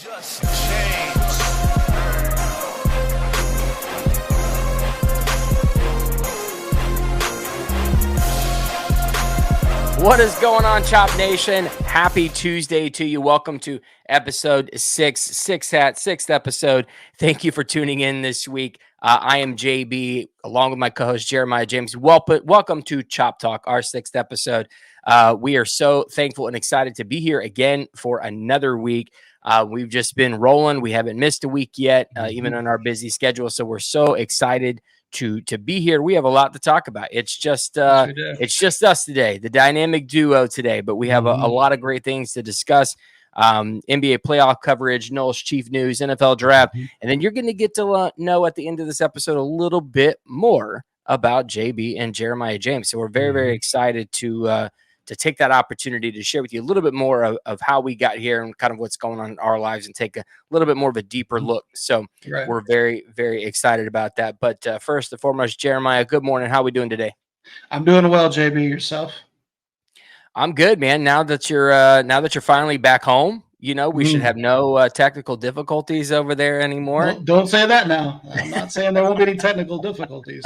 Just change. What is going on, Chop Nation? Happy Tuesday to you. Welcome to episode 6 hat, sixth episode. Thank you for tuning in this week. I am JB, along with my co-host Jeremiah James. Welcome to Chop Talk, our sixth episode. We are so thankful and excited to be here again for another week. We've just been rolling. We haven't missed a week yet, even on our busy schedule. So we're so excited to be here. We have a lot to talk about. It's just us today, the dynamic duo today, but we have a lot of great things to discuss. NBA playoff coverage, Noel's Chief News, NFL draft, and then you're going to get to know at the end of this episode a little bit more about JB and Jeremiah James. So we're very, very excited to take that opportunity to share with you a little bit more of how we got here and kind of what's going on in our lives and take a little bit more of a deeper look. So we're very, very excited about that. But first and foremost, Jeremiah, good morning. How are we doing today? I'm doing well, JB. Yourself? I'm good, man. Now that you're finally back home, you know, we should have no technical difficulties over there anymore. Don't say that now. I'm not saying there won't be any technical difficulties.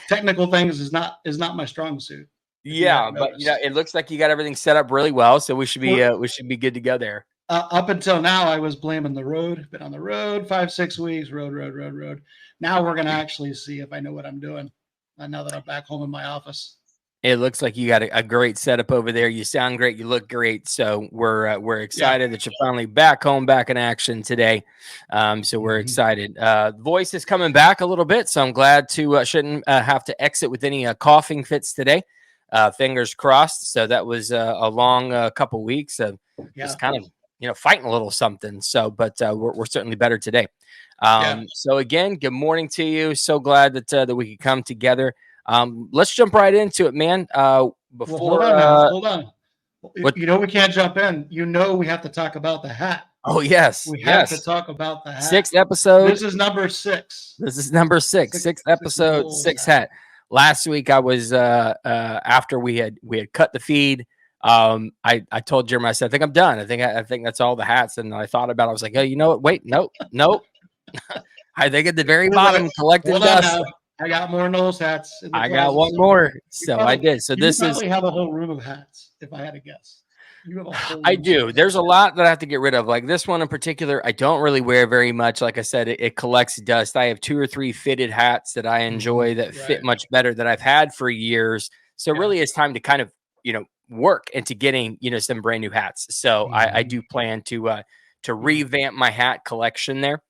Technical things is not my strong suit. Yeah, but you know, it looks like you got everything set up really well, so we should be good to go there. Up until now, I was blaming the road. Been on the road 5-6 weeks. Road. Now we're gonna actually see if I know what I'm doing. Now that I'm back home in my office. It looks like you got a great setup over there. You sound great. You look great. So we're excited that you're finally back home, back in action today. So we're excited. Voice is coming back a little bit, so I'm glad to shouldn't have to exit with any coughing fits today. Fingers crossed. So that was a long couple weeks of just kind of fighting a little something. So, but we're certainly better today. So again, good morning to you. So glad that we could come together. Let's jump right into it, man. Hold on. You know we can't jump in. You know we have to talk about the hat. Oh yes, we have to talk about the hat. Sixth episode. This is number 6. Sixth episode, six hat. Last week I was after we had cut the feed. I told Jeremiah, I said, I think I'm done. I think that's all the hats. And I thought about it. I was like, oh, you know what? Wait, nope. I think at the very bottom, collecting dust. I got more Noel's hats. I got one more. So I did. So this is. You have a whole room of hats, if I had to guess. You have a whole I do. There's a lot that I have to get rid of. Like this one in particular, I don't really wear very much. Like I said, it collects dust. I have 2 or 3 fitted hats that I enjoy that fit much better that I've had for years. So really it's time to kind of, work into getting, some brand new hats. So I do plan to revamp my hat collection there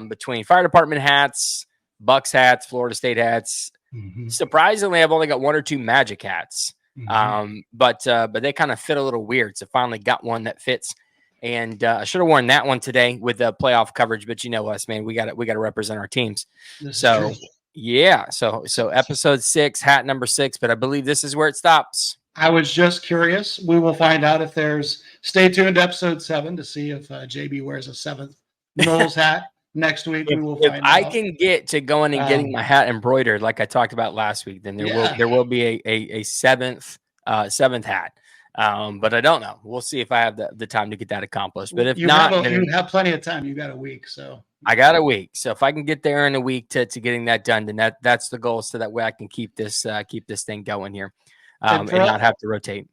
between fire department hats, Bucks hats, Florida State hats. Surprisingly, I've only got 1 or 2 Magic hats. But they kind of fit a little weird. So finally got one that fits. And I should have worn that one today with the playoff coverage, but you know us, man, we got to represent our teams. So episode 6, hat number 6, but I believe this is where it stops. I was just curious. We will find out if stay tuned to episode 7 to see if JB wears a 7th Noel's hat. Next week we will find out. I can get to going and getting my hat embroidered like I talked about last week, then there will be a seventh hat. But I don't know. We'll see if I have the time to get that accomplished. But if you have plenty of time. You got a week, so I got a week. So if I can get there in a week to getting that done, then that's the goal. So that way I can keep this thing going here, and not have to rotate.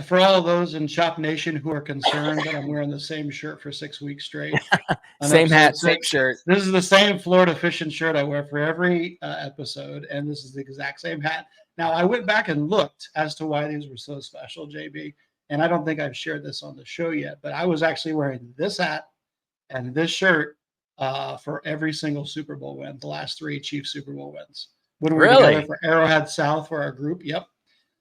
For all of those in Chop Nation who are concerned that I'm wearing the same shirt for 6 weeks straight, same hat, same shirt. This is the same Florida fishing shirt I wear for every episode, and this is the exact same hat. Now, I went back and looked as to why these were so special, JB, and I don't think I've shared this on the show yet, but I was actually wearing this hat and this shirt for every single Super Bowl win, the last 3 Chiefs Super Bowl wins. When we were together for Arrowhead South for our group, yep.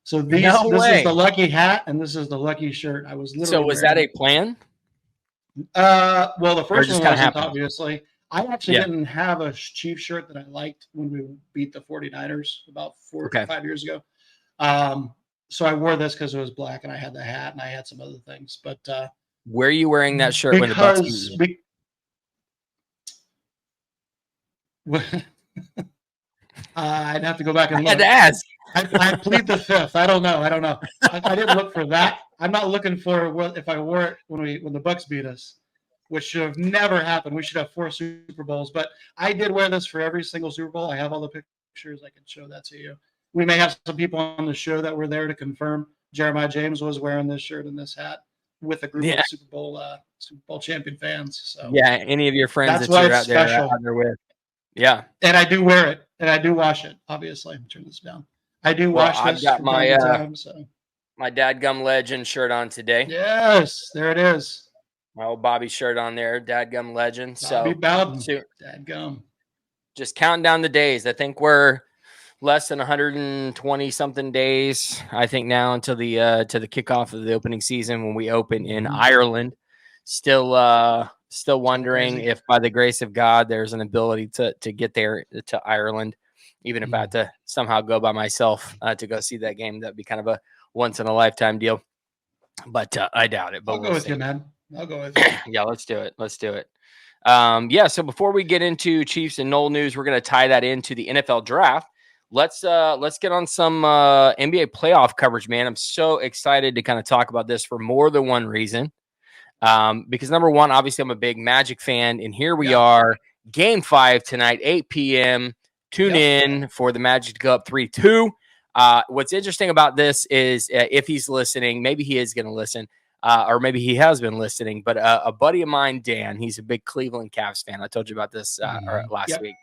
So this is the lucky hat, and this is the lucky shirt. I was literally. So was that a plan? Well, the first one wasn't, obviously. I actually didn't have a Chiefs shirt that I liked when we beat the 49ers about 4 or 5 years ago. So I wore this because it was black, and I had the hat, and I had some other things. But where are you wearing that shirt when the Bucks beat you? I'd have to go back and look. I had to ask. I plead the 5th. I don't know. I didn't look for that. I'm not looking for if I wore it when the Bucks beat us. which should have never happened. We should have 4 Super Bowls. But I did wear this for every single Super Bowl. I have all the pictures. I can show that to you. We may have some people on the show that were there to confirm. Jeremiah James was wearing this shirt and this hat with a group of Super Bowl champion fans. So yeah, any of your friends that's that why you're it's out there, special. with. Yeah. And I do wear it, and I do wash it. Obviously, turn this down. I do wash I've this got from time to time. So my Dadgum Legend shirt on today. yes, there it is. My old Bobby shirt on there, Dadgum Legend. Bobby Bowden, so Dadgum. Just counting down the days. I think we're less than 120 something days. I think now until the to the kickoff of the opening season when we open in Ireland. Still wondering if by the grace of God there's an ability to get there to Ireland, even if I had to somehow go by myself to go see that game. That'd be kind of a once in a lifetime deal. But I doubt it. But I'll go with you, man. I'll go with you. Yeah, let's do it. So before we get into Chiefs and Knoll news, we're going to tie that into the NFL draft. Let's get on some NBA playoff coverage, man. I'm so excited to kind of talk about this for more than one reason. Because number one, obviously I'm a big Magic fan, and here we are, Game 5 tonight, 8 p.m. Tune in for the Magic to go up 3-2. What's interesting about this is if he's listening, maybe he is going to listen. Or maybe he has been listening, but a buddy of mine, Dan, he's a big Cleveland Cavs fan. I told you about this last week.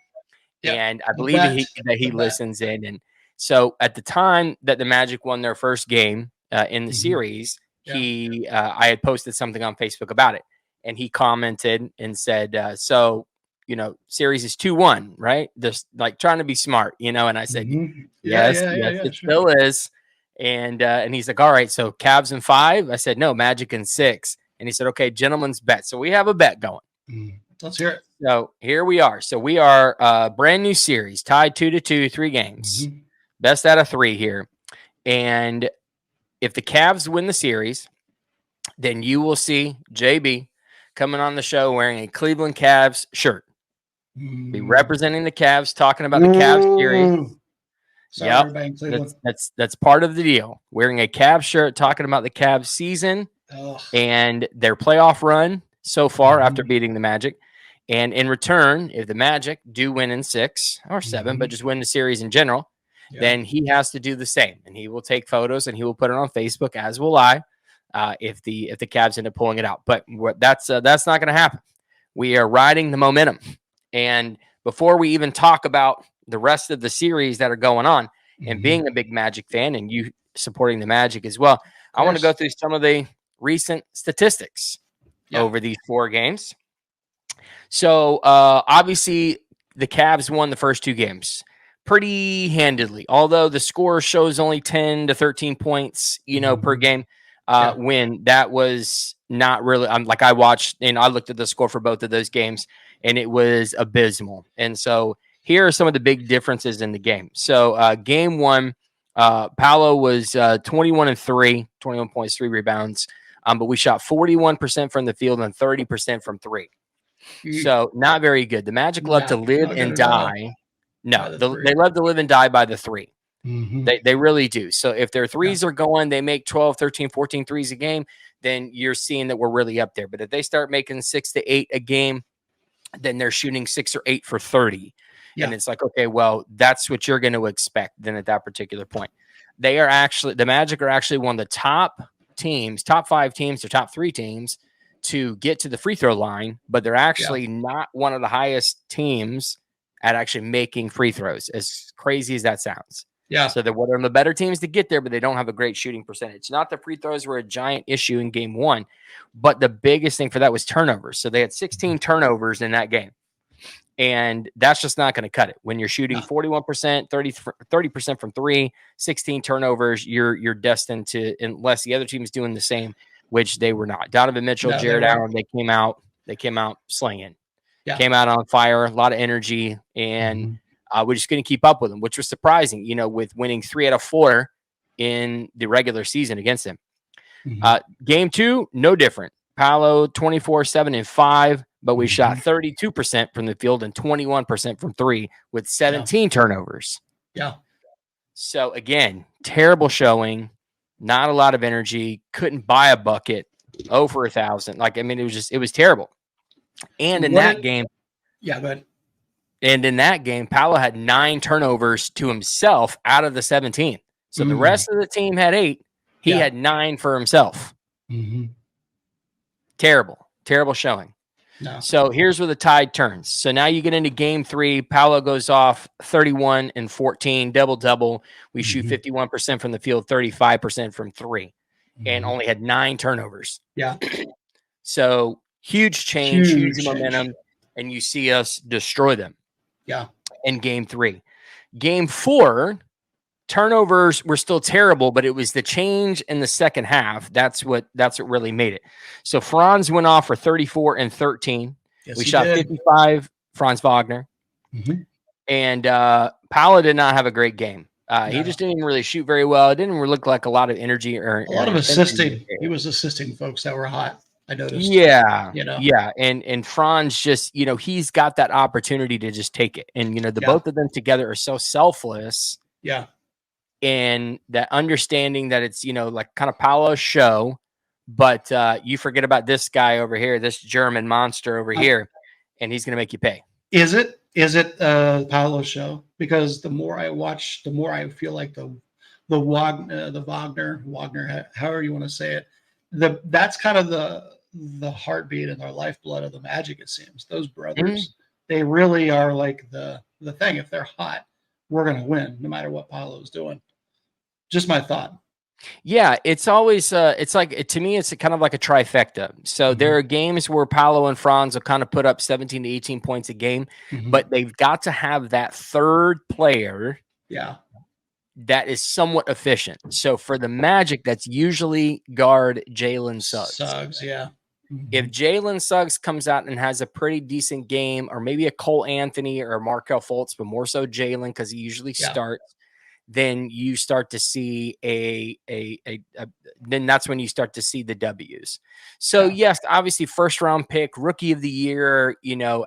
And I believe that he listens in. And so at the time that the Magic won their first game in the series, I had posted something on Facebook about it. And he commented and said, series is 2-1, right? Just like trying to be smart, and I said, yes, it still is. And he's like, all right, so Cavs in 5. I said, no, Magic in 6. And he said, okay, gentlemen's bet. So we have a bet going. Let's hear it. So here we are. So we are brand new series, tied 2-2, 3 games. Best out of 3 here. And if the Cavs win the series, then you will see JB coming on the show wearing a Cleveland Cavs shirt. Be representing the Cavs, talking about the Cavs series. That's part of the deal. Wearing a Cavs shirt, talking about the Cavs season and their playoff run so far after beating the Magic. And in return, if the Magic do win in 6 or 7, but just win the series in general, then he has to do the same. And he will take photos and he will put it on Facebook, as will I, if the Cavs end up pulling it out. But that's not going to happen. We are riding the momentum. And before we even talk about the rest of the series that are going on, and being a big Magic fan and you supporting the Magic as well, I want to go through some of the recent statistics over these 4 games. So obviously the Cavs won the first 2 games pretty handedly, although the score shows only 10 to 13 points, per game. When that was not really, I watched and I looked at the score for both of those games, and it was abysmal. And so here are some of the big differences in the game. So game 1, Paolo was 21-3, 21 points, 3 rebounds. But we shot 41% from the field and 30% from 3. So not very good. The Magic love to live and die. No, they love to live and die by the 3. They really do. So if their threes are going, they make 12, 13, 14 threes a game, then you're seeing that we're really up there. But if they start making 6 to 8 a game, then they're shooting 6 or 8 for 30. And it's like, okay, well, that's what you're going to expect then at that particular point. The Magic are actually one of the top 5 teams or top 3 teams to get to the free throw line, but they're actually not one of the highest teams at actually making free throws, as crazy as that sounds. So they're one of the better teams to get there, but they don't have a great shooting percentage. Not the free throws were a giant issue in game 1, but the biggest thing for that was turnovers. So they had 16 turnovers in that game. And that's just not going to cut it. When you're shooting 41%, 30% from 3, 16 turnovers, you're destined to, unless the other team is doing the same, which they were not. Donovan Mitchell, Jared Allen, they came out slinging. Came out on fire, a lot of energy, and we're just going to keep up with them, which was surprising, with winning 3 out of 4 in the regular season against them. Game 2, no different. Paolo, 24, 7, and 5, but we shot 32% from the field and 21% from 3 with 17 turnovers. So again, terrible showing, not a lot of energy, couldn't buy a bucket, 0 for 1,000. It was terrible. And in What that it? game, Yeah, go ahead. Paolo had 9 turnovers to himself out of the 17. So the rest of the team had 8. He Yeah. had 9 for himself. Terrible showing. No. So here's where the tide turns. So now you get into game 3. Paolo goes off 31 and 14, double. We shoot 51% from the field, 35% from 3, and only had 9 turnovers. Yeah. So huge change, huge momentum, and you see us destroy them. Yeah. In game 3. Game 4, turnovers were still terrible, but it was the change in the second half. That's what really made it. So Franz went off for 34 and 13. Yes, We he shot did. 55, Franz Wagner. And Paolo did not have a great game. He just didn't even really shoot very well. It didn't really look like a lot of energy or a lot of intensity. assisting. He was assisting folks that were hot. I noticed. Yeah. You know? Yeah. And Franz just, he's got that opportunity to just take it. And, the both of them together are so selfless. Yeah. And that understanding that it's, like kind of Paolo's show, but you forget about this guy over here, this German monster over here, and he's going to make you pay. Is it Paolo's show? Because the more I watch, the more I feel like the Wagner, however you want to say it, that's kind of the heartbeat and the lifeblood of the Magic. It seems those brothers, they really are like the thing. If they're hot, we're going to win no matter what Paolo's doing. Just my thought. Yeah, it's always it's like, to me, it's kind of like a trifecta. So there are games where Paolo and Franz will kind of put up 17 to 18 points a game, but they've got to have that third player that is somewhat efficient. So for the Magic, that's usually guard Jalen Suggs. If Jalen Suggs comes out and has a pretty decent game, or maybe a Cole Anthony or a Markelle Fultz, but more so Jalen because he usually starts, then you start to see then that's when you start to see the W's. So yes, obviously first round pick, rookie of the year,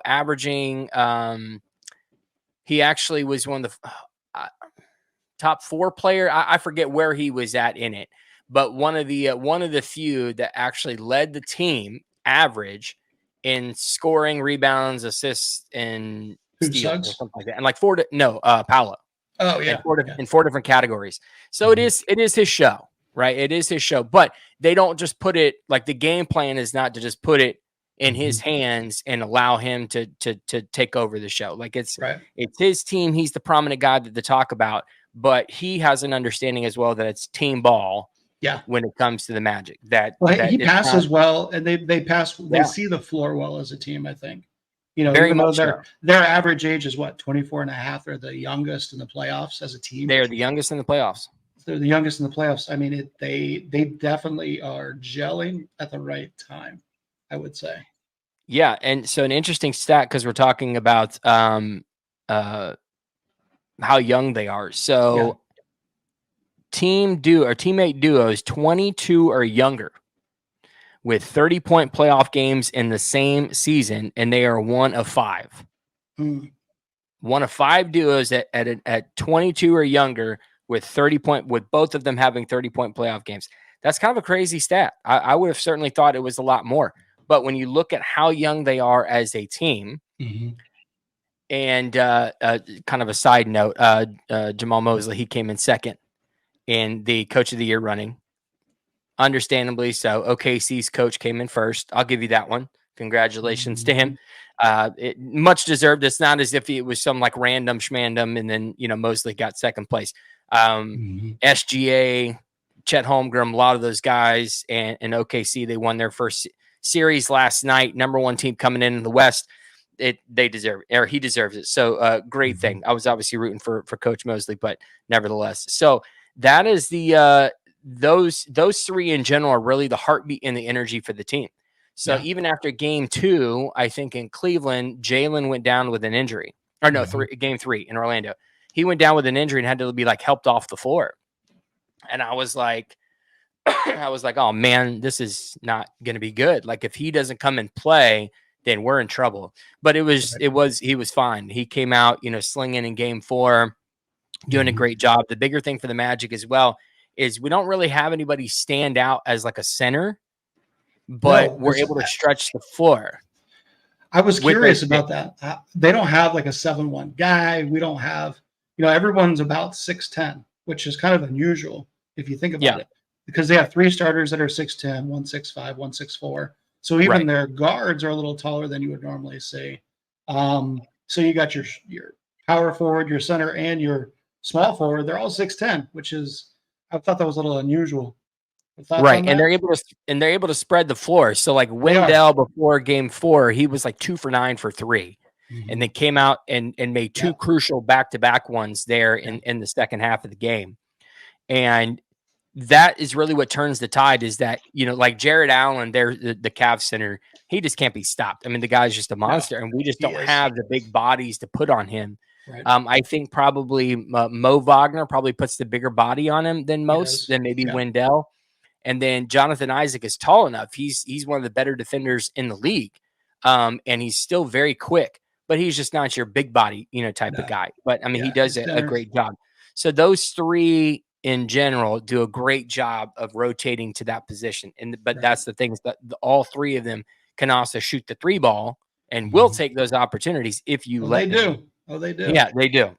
averaging, he actually was one of the top 4 player. I forget where he was at in it, but one of the few that actually led the team average in scoring, rebounds, assists, and steals or something like that. And like Paolo. Oh yeah. In 4 different categories. So it is his show, right? It is his show, but they don't just put it, like, the game plan is not to just put it in his hands and allow him to take over the show. Like it's his team. He's the prominent guy that they talk about, but he has an understanding as well that it's team ball. Yeah. When it comes to the Magic, he passes well, and they pass. They see the floor well as a team, I think. Very much their average age is what, 24 and a half. They're the youngest in the playoffs as a team. They're the youngest in the playoffs. They're the youngest in the playoffs. I mean, they definitely are gelling at the right time, I would say. Yeah, and so an interesting stat, because we're talking about how young they are. So teammate duos 22 or younger with 30-point playoff games in the same season, and they are one of 5. One of 5 duos at 22 or younger with 30-point, with both of them having 30-point playoff games. That's kind of a crazy stat. I would have certainly thought it was a lot more. But when you look at how young they are as a team, and kind of a side note, Jamal Mosley, he came in second in the Coach of the Year running. Understandably so. OKC's coach came in first. I'll give you that one. Congratulations to him. It much deserved. It's not as if it was some like random schmandom and then, Mosley got second place. SGA, Chet Holmgren, a lot of those guys, and OKC, they won their first series last night. Number 1 team coming in the West. They deserve it, or he deserves it. So great thing. I was obviously rooting for Coach Mosley, but nevertheless. So that is the those 3 in general are really the heartbeat and the energy for the team. So even after game 2, I think in Cleveland, Jalen went down with an injury. Or no, game 3 in Orlando. He went down with an injury and had to be like helped off the floor. And I was like, oh man, this is not going to be good. Like if he doesn't come and play, then we're in trouble. But he was fine. He came out, slinging in game 4, doing a great job. The bigger thing for the Magic as well is we don't really have anybody stand out as like a center, but we're able to stretch the floor. I was with those curious about picks. that. They don't have like a 7'1" guy. We don't have, everyone's about 6'10", which is kind of unusual if you think about Yeah, it, because they have three starters that are 6'10", 165, 164. So even right. their guards are a little taller than you would normally see. So you got your power forward, your center, and your small forward. They're all 6'10", which is, I thought that was a little unusual. Thoughts Right, on and that? they're able to spread the floor. So like They are. Wendell before game 4, he was like 2 for 9 for 3. And they Mhm. came out and made two Yep. crucial back-to-back ones there Yeah. in the second half of the game. And that is really what turns the tide, is that, like Jared Allen, there, the Cavs center, he just can't be stopped. I mean, the guy's just a No, monster, and we just he don't is. have the big bodies to put on him. Right. I think probably Mo Wagner probably puts the bigger body on him than He most, does. than maybe Yeah. Wendell. And then Jonathan Isaac is tall enough. He's one of the better defenders in the league. And he's still very quick, but he's just not your big body, type of No. guy. But I mean, he Yeah. does He's a thinner. great job. So those three in general do a great job of rotating to that position. But Right. that's the thing, is that all three of them can also shoot the three ball and will Mhm. take those opportunities if you Oh, they let them. do. Oh, they do. Yeah, they do.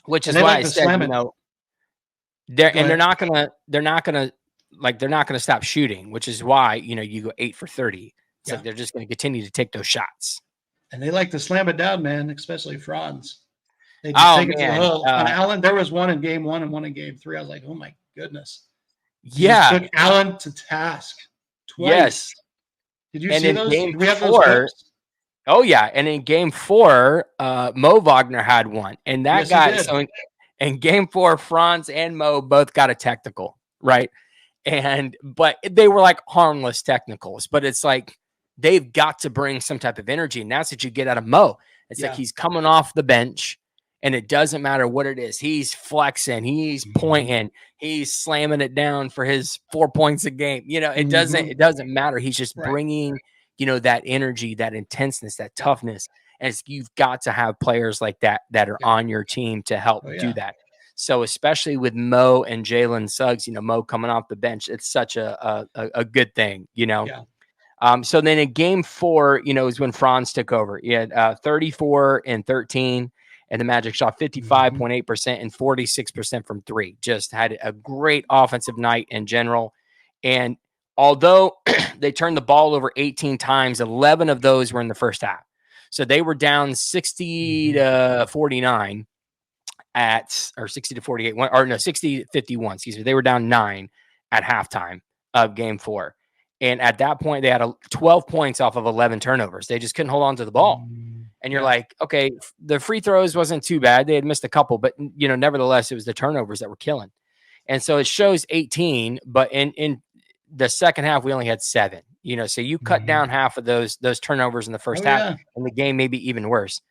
Which And is they why like I to said, slam it. they're Go and ahead. they're not gonna stop shooting, which is why you go 8 for 30. It's like Yeah. they're just gonna continue to take those shots. And they like to slam it down, man, especially Franz. They just Oh take it to the man, hole. On Allen, there was one in game 1 and one in game 3. I was like, oh my goodness. He just yeah, took Allen to task twice. yes. Did you And see in those? game Do we have those 4, clips? oh yeah, and in game 4, Mo Wagner had one, and that Yes, he guy. did. So in game 4, Franz and Mo both got a technical, right? But they were like harmless technicals, but it's like they've got to bring some type of energy, and that's what you get out of Mo. It's like Yeah. he's coming off the bench, and it doesn't matter what it is. He's flexing, he's Mhm. pointing, he's slamming it down for his 4 points a game. It doesn't Mhm. it doesn't matter. He's just Right. bringing that energy, that intenseness, that Yep. toughness, and you've got to have players like that are Yeah. on your team to help Oh, do yeah. that. So especially with Mo and Jalen Suggs, Mo coming off the bench, it's such a good thing. Yeah. So then in game 4, is when Franz took over. He had 34 and 13, and the Magic shot Mhm. 55.8% and 46% from three. Just had a great offensive night in general. And although they turned the ball over 18 times, 11 of those were in the first half. So they were down 60 Mhm. to 49 or 60 to 48, or no, 60 to 51, excuse me. They were down 9 at halftime of game 4. And at that point, they had 12 points off of 11 turnovers. They just couldn't hold on to the ball. And you're Yeah. like, okay, the free throws wasn't too bad. They had missed a couple, but nevertheless, it was the turnovers that were killing. And so it shows 18, but in the second half, we only had 7. So you cut Mhm. down half of those turnovers in the Oh, first half, yeah. and the game may be even worse.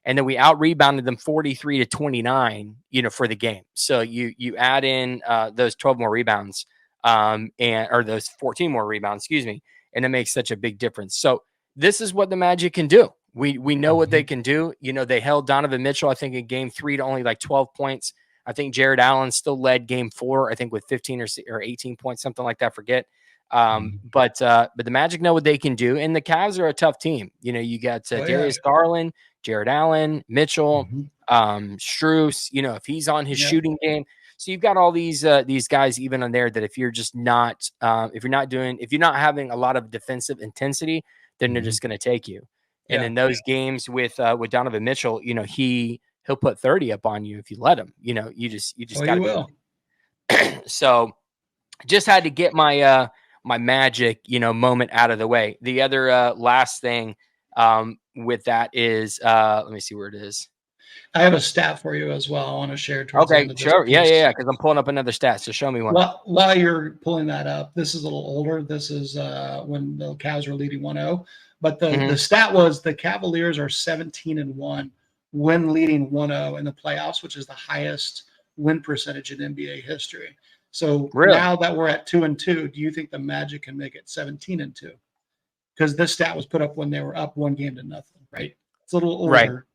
And then we out rebounded them 43 to 29, for the game. So you add in those 12 more rebounds, or those 14 more rebounds, excuse me, and it makes such a big difference. So this is what the Magic can do. We know what they Mhm. can do. They held Donovan Mitchell, I think, in game 3 to only like 12 points. I think Jared Allen still led game 4, I think, with 15 or 18 points, something like that. Forget. Mhm. But the Magic know what they can do, and the Cavs are a tough team. You got Oh, yeah. Darius Garland, Jared Allen, Mitchell, Mhm. Strus. If he's on his Yep. shooting game, so you've got all these guys even on there that if you're just not if you're not having a lot of defensive intensity, then they're Mhm. just going to take you. And Yeah. in those games with Donovan Mitchell, he'll put 30 up on you if you let him. You just Oh, got you to be will. so. Just had to get my Magic moment out of the way. The other last thing with that is let me see where it is. I have a stat for you as well I want to share towards the Okay, end of this sure. Yeah, piece. because I'm pulling up another stat. So show me one. While you're pulling that up, this is a little older. This is when the Cavs were leading 1-0. But the Mhm. stat was the Cavaliers are 17-1 when leading 1-0 in the playoffs, which is the highest win percentage in NBA history. So Really? now that we're at 2-2, do you think the Magic can make it 17-2? Because this stat was put up when they were up 1-0, right? It's a little Right. older.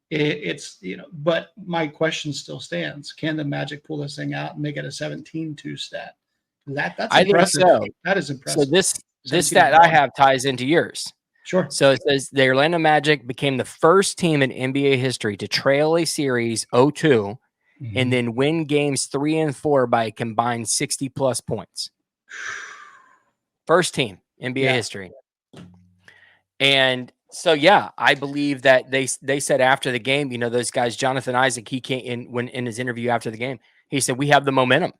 It's but my question still stands: can the Magic pull this thing out and make it a 17-2 stat? That's I think impressive. so. That is So impressive. this 17 and stat I one. have ties into yours. Sure. So it says the Orlando Magic became the first team in NBA history to trail a series 0-2 and then win games 3 and 4 by a combined 60 plus points. First team NBA history. And so yeah, I believe that they said after the game, you know, those guys, Jonathan Isaac, he came in his interview after the game, he said we have the momentum.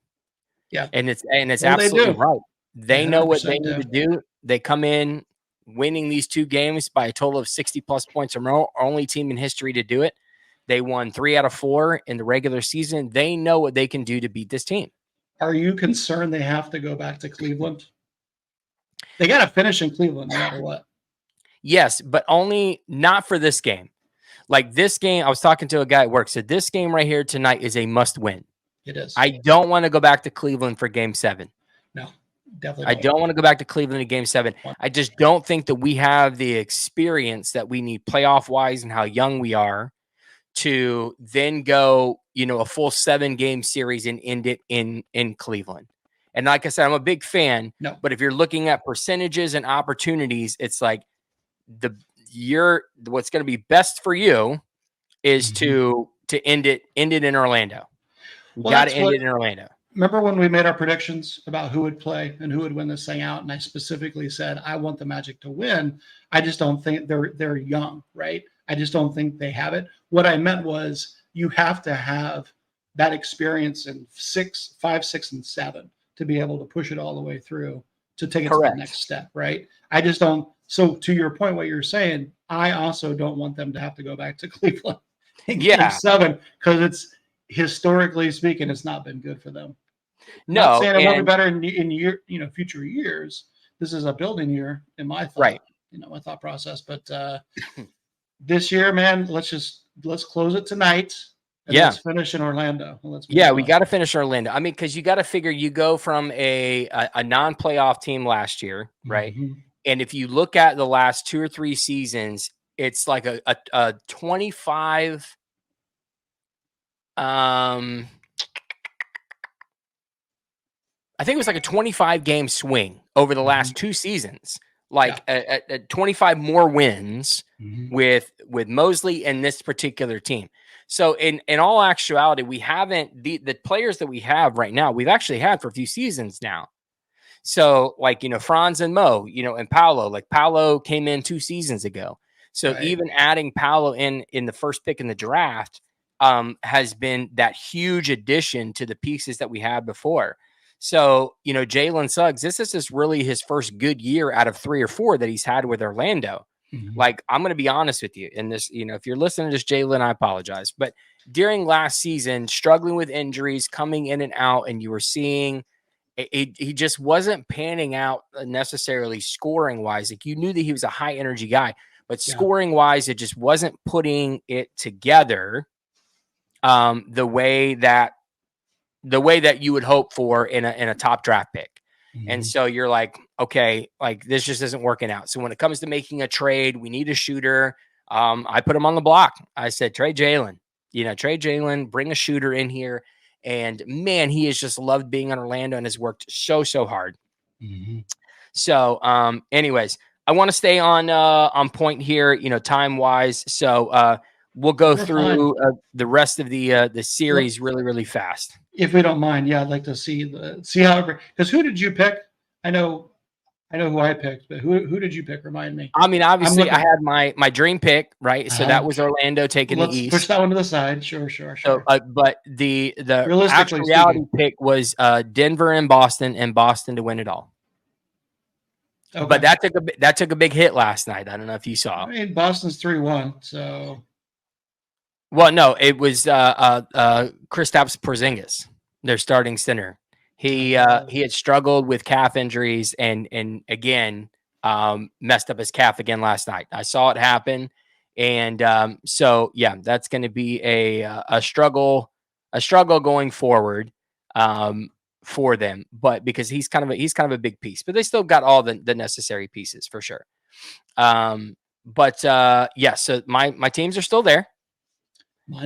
Yeah. And it's Well, they absolutely do. right. They They know what they 100% need do. to do. They come in winning these 2 games by a total of 60 plus points or more, only team in history to do it. They won 3 out of 4 in the regular season. They know what they can do to beat this team. Are you concerned they have to go back to Cleveland? They got to finish in Cleveland no matter what. Yes, but only not for this game. Like this game, I was talking to a guy at work, said this game right here tonight is a must win. It is. I don't want to go back to Cleveland for game 7. No, definitely I don't want to go back to Cleveland in game 7. I just don't think that we have the experience that we need playoff wise and how young we are to then go, you know, a full 7-game series and end it in Cleveland. And like I said, I'm a big fan, but if you're looking at percentages and opportunities, it's like what's going to be best for you is to end it in Orlando. You got to end it in Orlando. Remember when we made our predictions about who would play and who would win this thing out? And I specifically said, I want the Magic to win. I just don't think they're young, right? I just don't think they have it. What I meant was you have to have that experience in 5, 6, and 7 to be able to push it all the way through to take it to the next step, right? I just don't. So to your point, what you're saying, I also don't want them to have to go back to Cleveland in game 7 because it's historically speaking, it's not been good for them. No, not saying it won't be better in future years. This is a building year in my thought, my thought process. But this year, man, let's close it tonight. And let's finish in Orlando. We got to finish Orlando. I mean, because you got to figure you go from a non-playoff team last year, right? And if you look at the last 2 or 3 seasons, it's like a 25. I think it was like a 25 game swing over the last 2 seasons, like a 25 more wins with Mosley and this particular team. So in all actuality, we haven't the players that we have right now, we've actually had for a few seasons now. So like, you know, Franz and Mo, you know, and Paolo, like Paolo came in 2 seasons ago. So even adding Paolo in the first pick in the draft has been that huge addition to the pieces that we had before. So, you know, Jalen Suggs, this is just really his first good year out of 3 or 4 that he's had with Orlando. Like, I'm going to be honest with you. And this, you know, if you're listening to this, Jalen, I apologize. But during last season, struggling with injuries, coming in and out, and you were seeing he just wasn't panning out necessarily scoring wise. Like, you knew that he was a high energy guy, but scoring wise, it just wasn't putting it together the way that you would hope for in a top draft pick. And so you're like, okay, like this just isn't working out. So when it comes to making a trade, we need a shooter. I put him on the block. I said, trade Jalen, bring a shooter in here. And man, he has just loved being in Orlando and has worked so hard. So anyways, I want to stay on point here, you know, time wise. So we'll go through the rest of the series really fast. If we don't mind, I'd like to see how, because who did you pick? I know who I picked, but who did you pick? Remind me. I mean, obviously, I had my dream pick, right? So that was Orlando taking the East. Push that one to the side. Sure. So, but the actual reality pick was Denver and Boston to win it all. Okay. But that took a big hit last night. I don't know if you saw. I mean, Boston's 3-1, so. Well, no, it was Kristaps Porzingis, their starting center. He had struggled with calf injuries and again messed up his calf again last night. I saw it happen, and so yeah, that's going to be a struggle going forward for them. But because he's kind of a big piece, but they still got all the necessary pieces for sure. But yeah, so my teams are still there.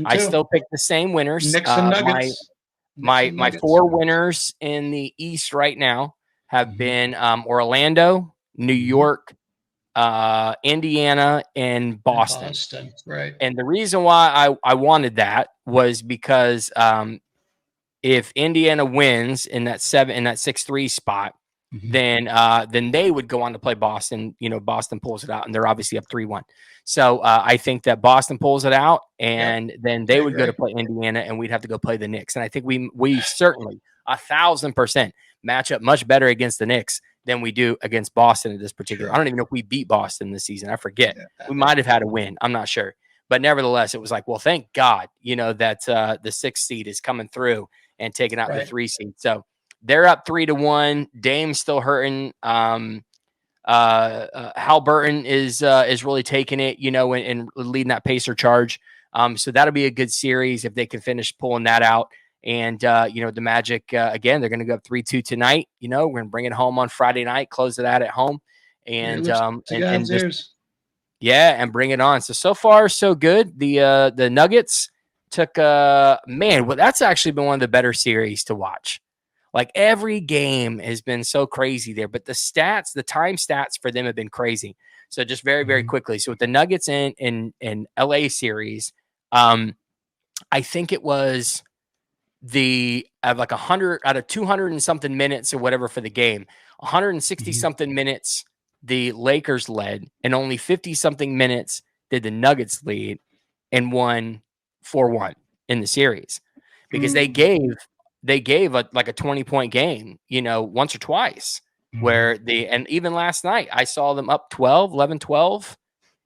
I still pick the same winners. Knicks and Nuggets. My 4 winners in the East right now have been Orlando, New York, Indiana, and And Boston. Boston, right? And the reason why I wanted that was because if Indiana wins in that 6-3 spot, then they would go on to play Boston. Boston pulls it out, and they're obviously up 3-1. So I think that Boston pulls it out, Yep, and then I they would go to agree. play Indiana, and we'd have to go play the Knicks. And I think we certainly 1,000% match up much better against the Knicks than we do against Boston at this particular. True. I don't even know if we beat Boston this season. I forget. Yeah, We might have had a win. I'm not sure. But nevertheless, it was like, well, thank God, that the 6th seed is coming through and taking out the right. 3 seed. So they're up 3-1. Dame's still hurting. Halliburton is really taking it, and leading that pacer charge. So that'll be a good series if they can finish pulling that out. And the Magic again, they're going to go up 3-2 tonight. We're going to bring it home on Friday night, close it out at home, and Lips to God's just ears. and bring it on. So far so good. The Nuggets took man, well, that's actually been one of the better series to watch. Like every game has been so crazy there, but the time stats for them have been crazy. So just very, very quickly. So with the Nuggets in LA series, I think it was like 100 out of 200 and something minutes or whatever for the game, 160 something minutes the Lakers led, and only 50 something minutes did the Nuggets lead, and won 4-1 in the series because they gave like a 20-point game, once or twice, where and even last night I saw them up 11-12,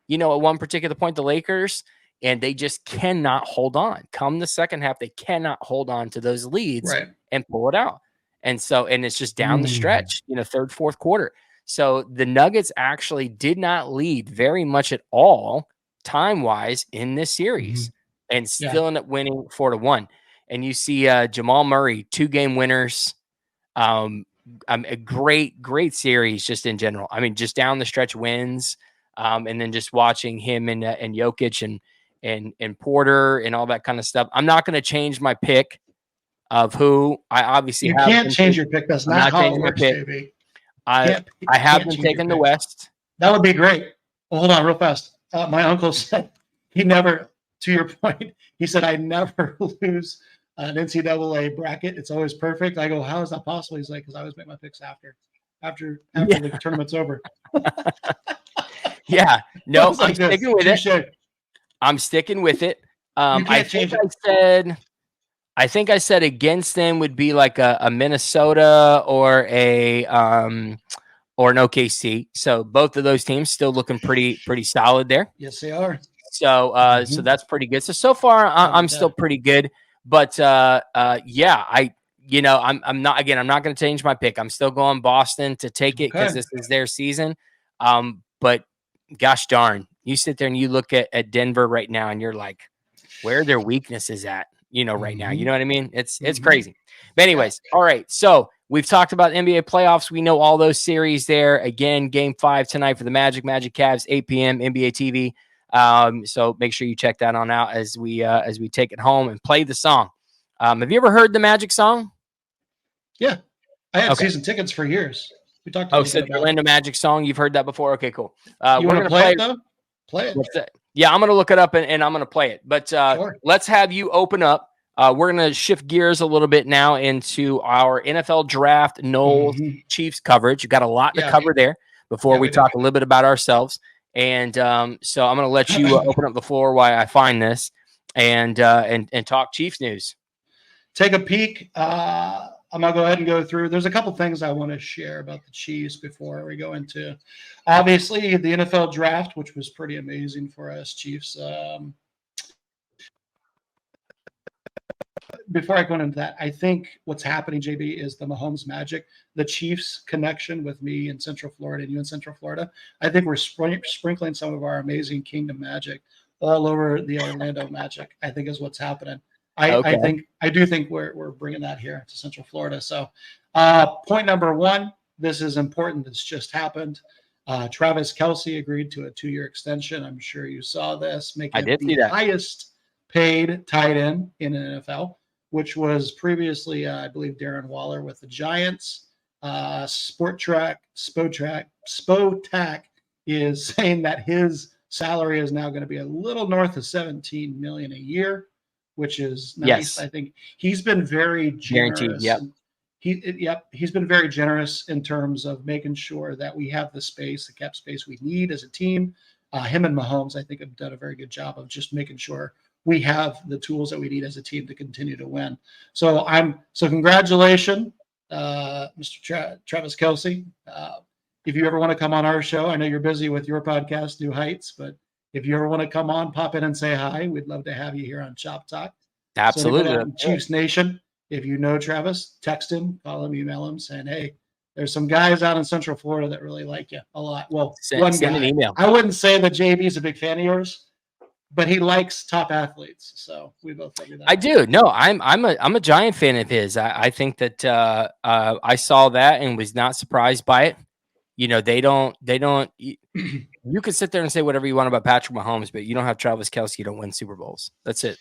at one particular point, the Lakers, and they just cannot hold on. Come the second half, they cannot hold on to those leads Right. and pull it out. And it's just down the stretch, third, fourth quarter. So the Nuggets actually did not lead very much at all time-wise in this series, and still end up winning 4-1. And you see Jamal Murray, 2-game winners. A great series just in general. I mean, just down the stretch wins. And then just watching him and Jokic and Porter and all that kind of stuff. I'm not going to change my pick of who I obviously You have. can't change your pick. That's I'm not not how it changing my works, pick. JB. I have been taking the West. That would be great. Well, hold on real fast. My uncle said he never, to your point, he said, I never lose an NCAA bracket. It's always perfect. I go, how is that possible? He's like, because I always make my picks after the tournament's over. Yeah, no, I'm like sticking with it. I'm sticking with it. I think I said against them would be like a Minnesota or an OKC. So both of those teams still looking pretty solid there. Yes, they are. So so that's pretty good. So far I'm still pretty good. But yeah, I'm not going to change my pick. I'm still going Boston to take it because this is their season. But gosh darn, you sit there and you look at Denver right now and you're like, where are their weaknesses at, right now? You know what I mean? It's crazy. But anyways, all right. So we've talked about NBA playoffs. We know all those series there. Again, game 5 tonight for the Magic Cavs, 8 p.m. NBA TV. So make sure you check that on out as we take it home and play the song. Have you ever heard the Magic song? Yeah. I had season tickets for years. We talked about the Orlando Magic song. You've heard that before? Okay, cool. You want to play it though? Play it. What's that? Yeah, I'm going to look it up and I'm going to play it. But Sure. Let's have you open up. We're going to shift gears a little bit now into our NFL draft Knowles Chiefs coverage. You've got a lot to cover there before we talk a little bit about ourselves. And so I'm going to let you open up the floor while I find this and talk Chiefs news. Take a peek. I'm going to go ahead and go through. There's a couple things I want to share about the Chiefs before we go into, obviously, the NFL draft, which was pretty amazing for us Chiefs. Before I go into that, I think what's happening, JB, is the Mahomes magic, the Chiefs connection with me in Central Florida and you in Central Florida. I think we're sprinkling some of our amazing Kingdom magic all over the Orlando magic, I think is what's happening. I do think we're bringing that here to Central Florida. So point number 1, this is important. This just happened. Travis Kelce agreed to a 2-year extension. I'm sure you saw this. Making it the highest paid tight end in an NFL, which was previously, I believe, Darren Waller with the Giants. Spotrac is saying that his salary is now going to be a little north of 17 million a year, which is nice. Yes. I think he's been very Guaranteed. generous. Yep. He's been very generous in terms of making sure that we have the space, the cap space we need as a team. Him and Mahomes, I think, have done a very good job of just making sure we have the tools that we need as a team to continue to win. So congratulations, Mr. Travis Kelce. If you ever want to come on our show, I know you're busy with your podcast, New Heights, but if you ever want to come on, pop in and say hi. We'd love to have you here on Chop Talk. Absolutely. So anybody Chiefs Nation, if you know Travis, text him, call him, email him, saying, hey, there's some guys out in Central Florida that really like you a lot. Well, one guy. Send an email. I wouldn't say that JB's a big fan of yours, but he likes top athletes. So we both figured that. I do. No, I'm a giant fan of his. I think that I saw that and was not surprised by it. You know, they don't. You could sit there and say whatever you want about Patrick Mahomes, but you don't have Travis Kelce, you don't win Super Bowls. That's it.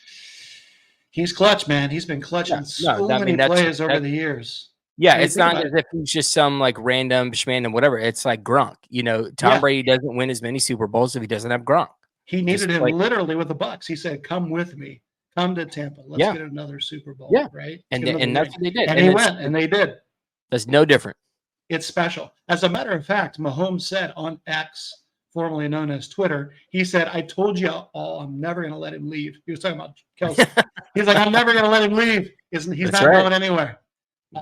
He's clutch, man. He's been clutching many plays over the years. Yeah, it's not as if he's just some like random schmandom whatever. It's like Gronk. You know, Tom Brady doesn't win as many Super Bowls if he doesn't have Gronk. He needed him literally with the Bucs. He said, "Come with me. Come to Tampa. Let's get another Super Bowl." Yeah, right. And that's what they did. And he went, and they did. That's no different. It's special. As a matter of fact, Mahomes said on X, formerly known as Twitter, he said, "I told you all, I'm never going to let him leave." He was talking about Kelce. He's like, "I'm never going to let him leave. He's not going anywhere."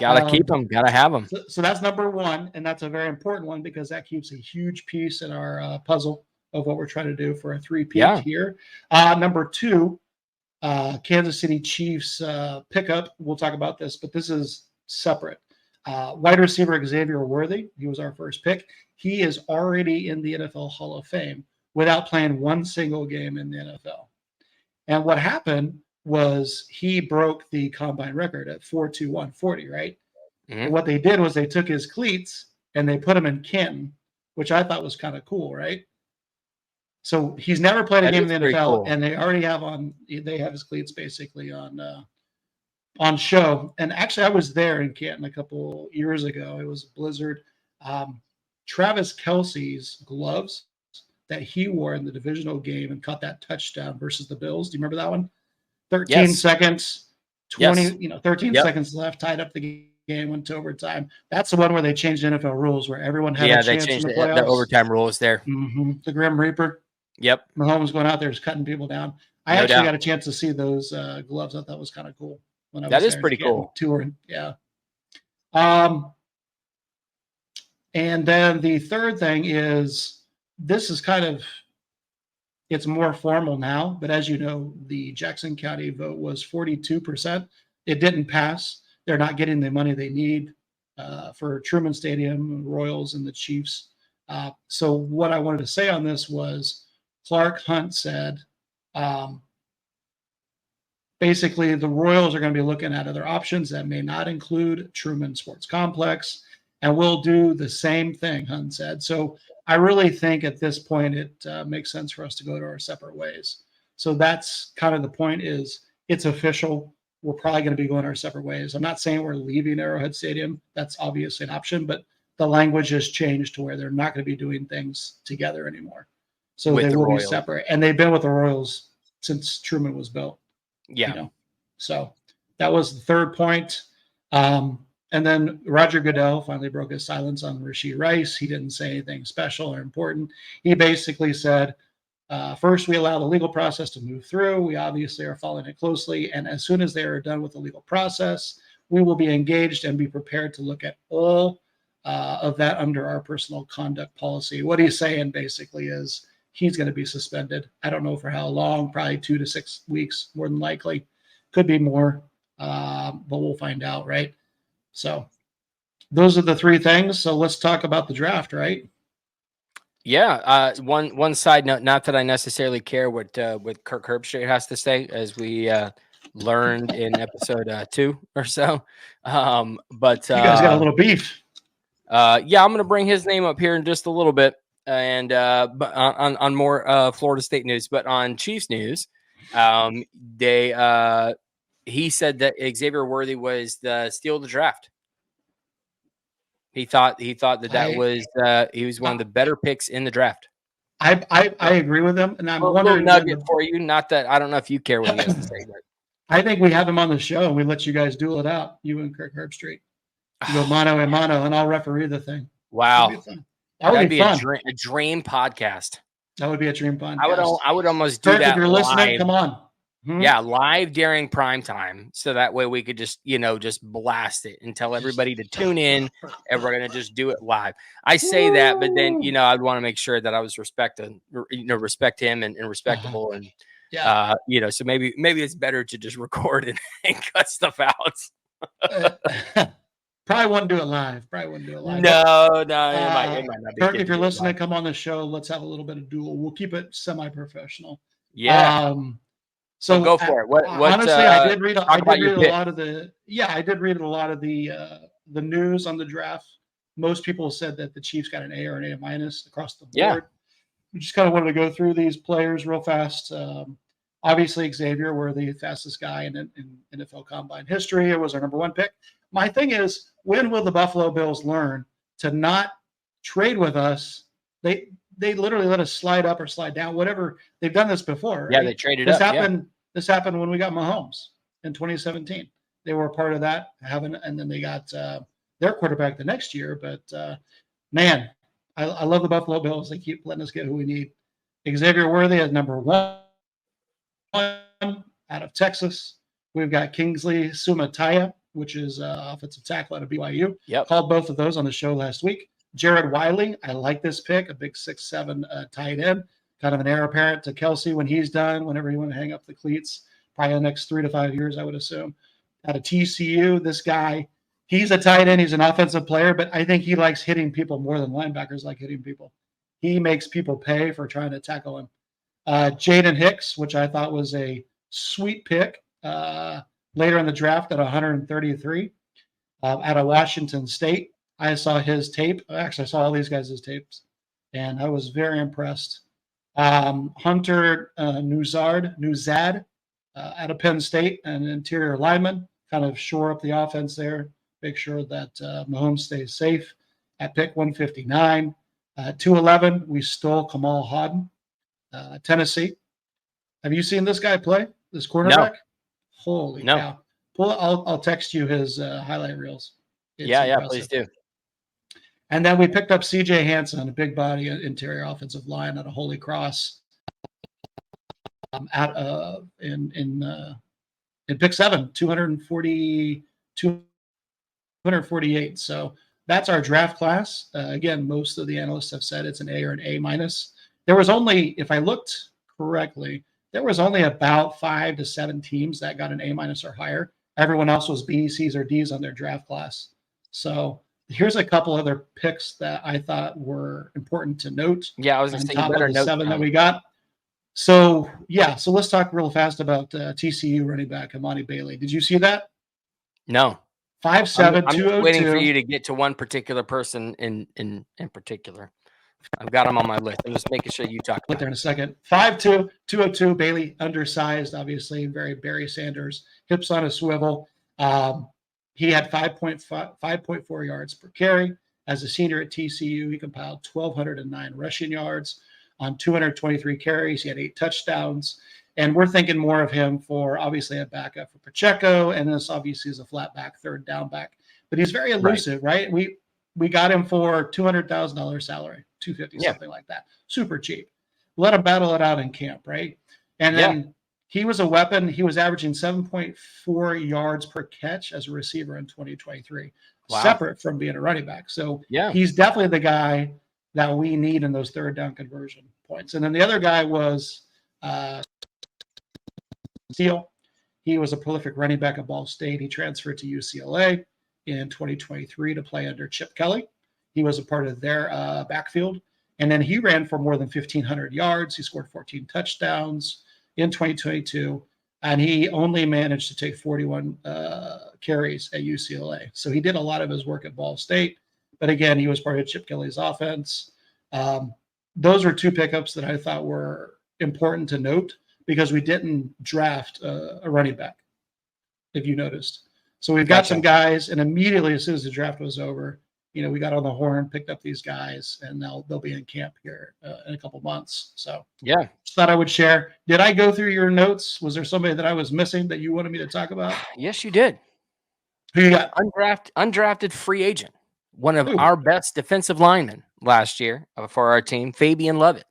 Gotta keep him. Gotta have him. So that's number one, and that's a very important one because that keeps a huge piece in our puzzle of what we're trying to do for a three-peat here. Number two, Kansas City Chiefs pickup. We'll talk about this, but this is separate. Wide receiver Xavier Worthy. He was our first pick. He is already in the NFL Hall of Fame without playing one single game in the NFL. And what happened was he broke the combine record at 4.2140, right? Mm-hmm. And what they did was they took his cleats and they put him in Canton, which I thought was kind of cool, right? So he's never played a game in the NFL, and they already have his cleats basically on show. And actually, I was there in Canton a couple years ago. It was a blizzard. Travis Kelce's gloves that he wore in the divisional game and caught that touchdown versus the Bills. Do you remember that one? 13 seconds, 13 seconds left, tied up the game, went to overtime. That's the one where they changed NFL rules, where everyone had a chance in the playoffs. The overtime rules there. Mm-hmm. The Grim Reaper. Yep. Mahomes going out there just cutting people down. I actually got a chance to see those gloves. I thought that was kind of cool. When I was that is pretty cool. Touring, yeah. And then the third thing is, this is kind of, it's more formal now, but as you know, the Jackson County vote was 42%. It didn't pass. They're not getting the money they need for Truman Stadium, Royals, and the Chiefs. So what I wanted to say on this was, Clark Hunt said, basically the Royals are going to be looking at other options that may not include Truman Sports Complex, and we'll do the same thing, Hunt said. So I really think at this point it makes sense for us to go to our separate ways. So that's kind of the point, is it's official. We're probably going to be going our separate ways. I'm not saying we're leaving Arrowhead Stadium. That's obviously an option, but the language has changed to where they're not going to be doing things together anymore. So they will be separate. And they've been with the Royals since Truman was built. Yeah. You know? So that was the third point. And then Roger Goodell finally broke his silence on Rashee Rice. He didn't say anything special or important. He basically said, first, we allow the legal process to move through. We obviously are following it closely. And as soon as they are done with the legal process, we will be engaged and be prepared to look at all of that under our personal conduct policy. What he's saying basically is he's going to be suspended. I don't know for how long, probably 2 to 6 weeks, more than likely. Could be more, but we'll find out, right? So those are the three things. So let's talk about the draft, right? Yeah. One side note, not that I necessarily care what Kirk Herbstreit has to say, as we learned in episode 2 or so. But you guys got a little beef. Yeah, I'm going to bring his name up here in just a little bit, and but on more Florida State news. But on Chiefs news, he said that Xavier Worthy was the steal of the draft. He thought that was he was one of the better picks in the draft. I agree with him, and I'm A little wondering nugget for you. Not that I don't know if you care what he has to say, but I think we have him on the show and we let you guys duel it out, you and Kirk Herbstreit. You go mano a mano, and I'll referee the thing. That'd be wow, fun. That would that'd be be fun. a dream podcast. That would be a dream podcast. I would almost do Kirk, if that you're listening, live. come on. Yeah, live during prime time, so that way we could just just blast it and tell everybody to tune in, and we're gonna just do it live. I say that, but then I'd want to make sure that I was respect him and respectable, and Yeah. so maybe it's better to just record and cut stuff out. Probably wouldn't do it live. No, it might not be Kirk, good if to you're do it listening, live. come on the show. Let's have a little bit of duel. We'll keep it semi-professional. Yeah. So go for it. What honestly, I did read talk about your a pick. lot of the news on the draft. Most people said that the Chiefs got an A or an A minus across the board. Yeah. We just kind of wanted to go through these players real fast. Obviously, Xavier, we're the fastest guy in NFL Combine history. It was our number one pick. My thing is, when will the Buffalo Bills learn to not trade with us? They literally let us slide up or slide down, whatever. They've done this before. Right? Yeah, they traded up. This happened when we got Mahomes in 2017. They were a part of that, and then they got their quarterback the next year. But man, I love the Buffalo Bills. They keep letting us get who we need. Xavier Worthy as number one out of Texas. We've got Kingsley Sumataya, which is offensive tackle out of BYU. Yep. Called both of those on the show last week. Jared Wiley, I like this pick, a big 6'7" tight end, kind of an heir apparent to Kelsey when he's done, whenever you want to hang up the cleats, probably the next 3 to 5 years, I would assume. Out of TCU, this guy, he's a tight end, he's an offensive player, but I think he likes hitting people more than linebackers like hitting people. He makes people pay for trying to tackle him. Jaden Hicks, which I thought was a sweet pick later in the draft at 133 out of Washington State. I saw his tape. Actually, I saw all these guys' tapes, and I was very impressed. Hunter Nuzad out of Penn State, an interior lineman, kind of shore up the offense there, make sure that Mahomes stays safe. At pick 159, 211, we stole Kamal Hodden, Tennessee. Have you seen this guy play? This cornerback? No. Holy cow! I'll text you his highlight reels. It's impressive. Please do. And then we picked up C.J. Hansen, a big body interior offensive line out of Holy Cross, in pick 7, 248. So that's our draft class. Again, most of the analysts have said it's an A or an A minus. There was only, if I looked correctly, there was only about 5 to 7 teams that got an A minus or higher. Everyone else was B, C's, or D's on their draft class. So here's a couple other picks that I thought were important to note. Yeah, I was going to say, top of the 7 that we got. So let's talk real fast about TCU running back Amani Bailey. Did you see that? No. 5'7", I'm 202. waiting for you to get to one particular person in particular. I've got him on my list. I'm just making sure you talk about there in a second. 5'2", 202. Bailey, undersized, obviously, very Barry Sanders, hips on a swivel. He had 5.4 yards per carry. As a senior at TCU, he compiled 1,209 rushing yards on 223 carries. He had 8 touchdowns. And we're thinking more of him for, obviously, a backup for Pacheco, and this obviously is a flat back, third down back. But he's very elusive, right? We got him for $200,000 salary, $250, something like that. Super cheap. Let him battle it out in camp, right? And then he was a weapon. He was averaging 7.4 yards per catch as a receiver in 2023, separate from being a running back. So he's definitely the guy that we need in those third down conversion points. And then the other guy was Steele. He was a prolific running back at Ball State. He transferred to UCLA in 2023 to play under Chip Kelly. He was a part of their backfield. And then he ran for more than 1,500 yards. He scored 14 touchdowns in 2022. And he only managed to take 41 carries at UCLA. So he did a lot of his work at Ball State. But again, he was part of Chip Kelly's offense. Those were 2 pickups that I thought were important to note because we didn't draft a running back, if you noticed. So we've got some guys, and immediately as soon as the draft was over, we got on the horn, picked up these guys, and they'll be in camp here in a couple months. So Yeah. just thought I would share. Did I go through your notes? Was there somebody that I was missing that you wanted me to talk about? Yes, you did. Who you got? Undrafted free agent, one of Ooh. our best defensive linemen last year for our team, Fabian Lovett,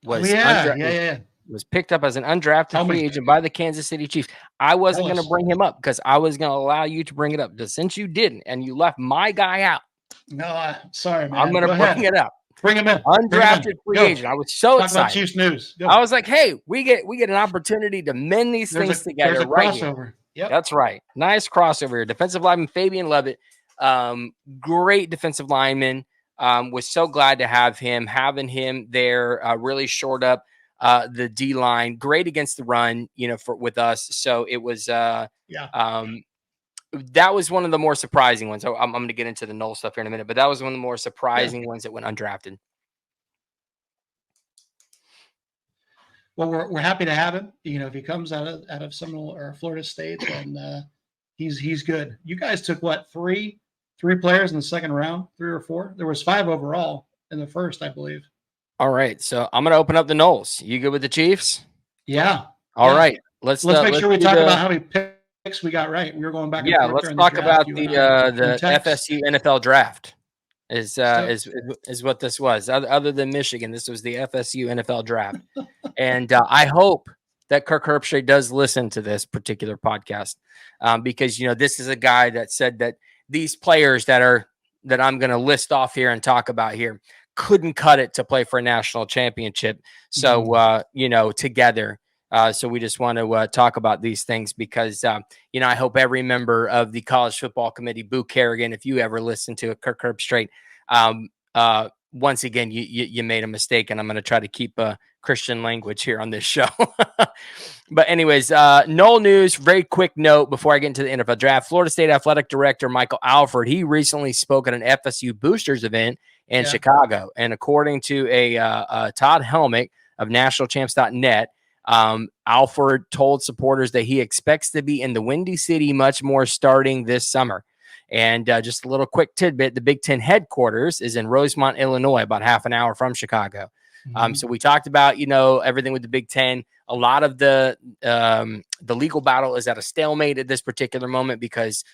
Oh was yeah, yeah. was picked up as an undrafted Tell free me. agent by the Kansas City Chiefs. I wasn't Tell going to us. bring him up because I was going to allow you to bring it up. But since you didn't and you left my guy out, No, sorry, I'm man. going Go to bring ahead. it up. Bring him in. Bring him in. Undrafted free Go. agent. I was so Talk about excited. Chiefs news. Go. I was like, hey, we get an opportunity to mend these things There's together a right here. crossover. Yep. That's right. Nice crossover here. Defensive lineman Fabian Lovett. Great defensive lineman. Was so glad to have him. Having him there really shored up the D line. Great against the run, with us. So it was that was one of the more surprising ones. So I'm going to get into the Knoll stuff here in a minute, but that was one of the more surprising ones that went undrafted. Well, we're happy to have him. If he comes out of Seminole or Florida State, then he's good. You guys took what, three players in the second round, 3 or 4? There was 5 overall in the first, I believe. All right, so I'm going to open up the Knolls. You good with the Chiefs? Yeah. All right, let's make sure we talk about how many picks we got right. We were going back and forth. Let's talk about the FSU NFL draft. Is what this was. Other than Michigan, this was the FSU NFL draft, and I hope that Kirk Herbstreit does listen to this particular podcast, because this is a guy that said that these players that I'm going to list off here and talk about here couldn't cut it to play for a national championship. So together. So we just want to talk about these things because, I hope every member of the College Football Committee, Boo Kerrigan, if you ever listen to a Kirk Herbstreit, once again, you made a mistake, and I'm going to try to keep Christian language here on this show. But anyways, Knoll news, very quick note before I get into the NFL draft. Florida State Athletic Director Michael Alford, he recently spoke at an FSU Boosters event in Chicago. And according to a Todd Helmick of nationalchamps.net, Alford told supporters that he expects to be in the Windy City much more starting this summer. And just a little quick tidbit, the Big Ten headquarters is in Rosemont, Illinois, about half an hour from Chicago. So we talked about, everything with the Big Ten. A lot of the legal battle is at a stalemate at this particular moment because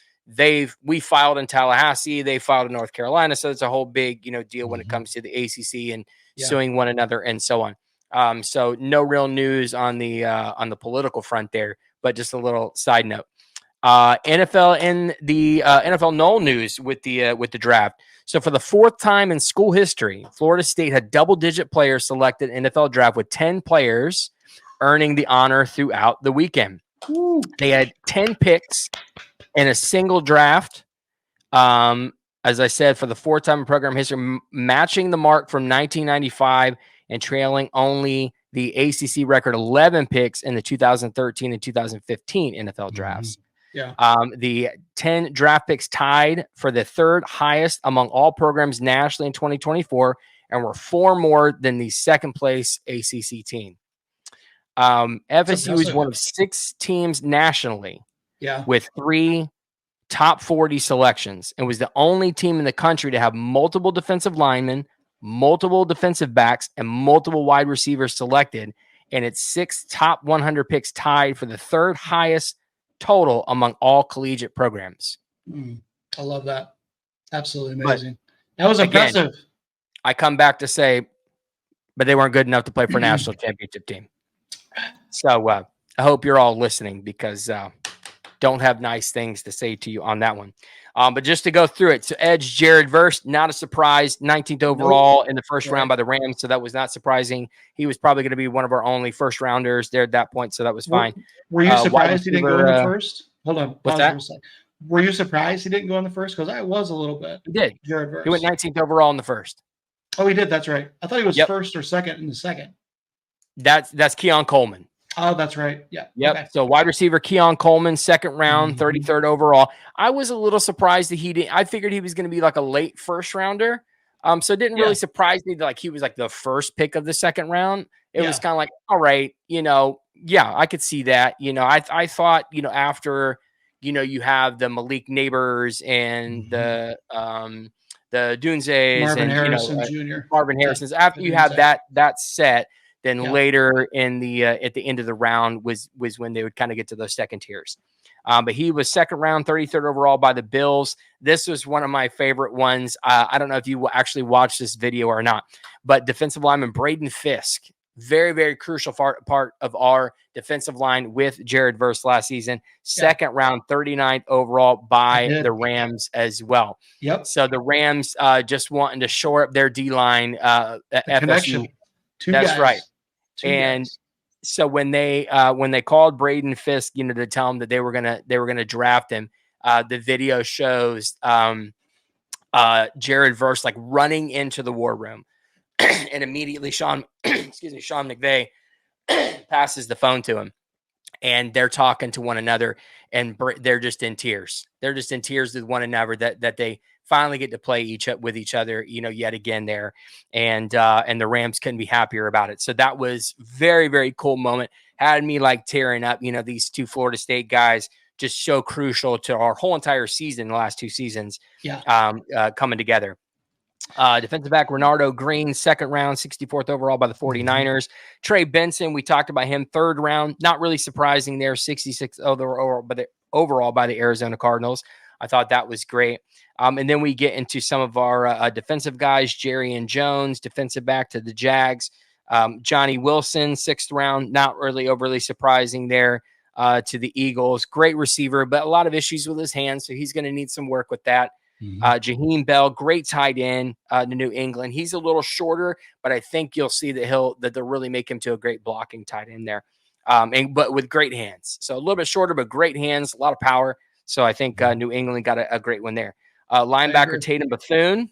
we filed in Tallahassee, they filed in North Carolina. So it's a whole big, deal when it comes to the ACC and suing one another and so on. So no real news on the political front there, but just a little side note. NFL in the NFL Knoll news with the draft. So for the 4th time in school history, Florida State had double-digit players selected NFL draft with 10 players earning the honor throughout the weekend. Ooh. They had 10 picks in a single draft. As I said, for the 4th time in program history, matching the mark from 1995 and trailing only the ACC record 11 picks in the 2013 and 2015 NFL drafts. The 10 draft picks tied for the 3rd highest among all programs nationally in 2024 and were 4 more than the 2nd place ACC team. FSU is one of 6 teams nationally with 3 top 40 selections and was the only team in the country to have multiple defensive linemen, multiple defensive backs, and multiple wide receivers selected. And its 6 top 100 picks tied for the 3rd highest total among all collegiate programs. I love that. Absolutely amazing. That was impressive. Again, I come back to say, but they weren't good enough to play for a national championship team. So I hope you're all listening because don't have nice things to say to you on that one. But just to go through it. So Edge, Jared Verse, not a surprise, 19th overall in the first round by the Rams. So that was not surprising. He was probably going to be one of our only first rounders there at that point. So that was fine. Were you surprised he didn't go in the first? Hold on. What's that? Were you surprised he didn't go in the first? Because I was a little bit. He did. Jared Verse. He went 19th overall in the first. Oh, he did. That's right. I thought he was first or second in the second. That's Keon Coleman. Oh, that's right. Yeah. Yep. Okay. So wide receiver Keon Coleman, 2nd round, 33rd overall. I was a little surprised that he didn't. I figured he was going to be like a late first rounder. So it didn't really surprise me that he was like the first pick of the 2nd round. It was kind of like, all right, I could see that. I thought, after, you have the Malik Neighbors and the the Dunzeys Marvin and Harrison Jr. Marvin Yeah, Harrison's. After the you have Dunze. that set, then Yeah. later in the at the end of the round was when they would kind of get to those second tiers. But he was second round, 33rd overall by the Bills. This was one of my favorite ones. I don't know if you actually watched this video or not, but defensive lineman Braden Fisk, very, very crucial part of our defensive line with Jared Verse last season. Second round, 39th overall by the Rams as well. Yep. So the Rams just wanting to shore up their D line. FSU. Connection. That's guys. right. And so when they called Braden Fisk, to tell him that they were gonna draft him, the video shows Jared Verse like running into the war room, and immediately Sean McVay passes the phone to him, and they're talking to one another, and they're just in tears. They're just in tears with one another that they finally get to play with each other, yet again there. And the Rams couldn't be happier about it. So that was very, very cool moment. Had me like tearing up, these two Florida State guys just so crucial to our whole entire season, the last two seasons, coming together. Defensive back Renardo Green, second round, 64th overall by the 49ers. Trey Benson, we talked about him, third round. Not really surprising there, 66th overall by the Arizona Cardinals. I thought that was great. And then we get into some of our defensive guys, Jerry and Jones, defensive back to the Jags. Johnny Wilson, sixth round, not really overly surprising there to the Eagles. Great receiver, but a lot of issues with his hands, so he's going to need some work with that. Jaheim Bell, great tight end to New England. He's a little shorter, but I think you'll see that they'll really make him to a great blocking tight end there. But with great hands. So a little bit shorter, but great hands, a lot of power. So I think New England got a great one there. Linebacker Tatum Bethune,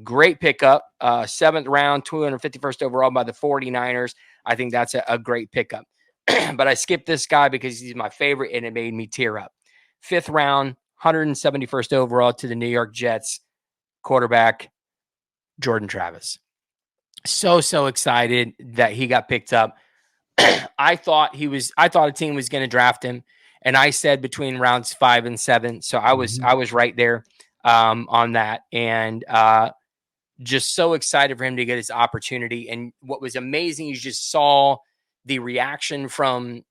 great pickup. Seventh round, 251st overall by the 49ers. I think that's a great pickup. But I skipped this guy because he's my favorite, and it made me tear up. Fifth round, 171st overall to the New York Jets, quarterback Jordan Travis. So excited that he got picked up. I thought a team was going to draft him, and I said between rounds 5 and 7. So I was right there on that, and just so excited for him to get his opportunity. And what was amazing, you just saw the reaction from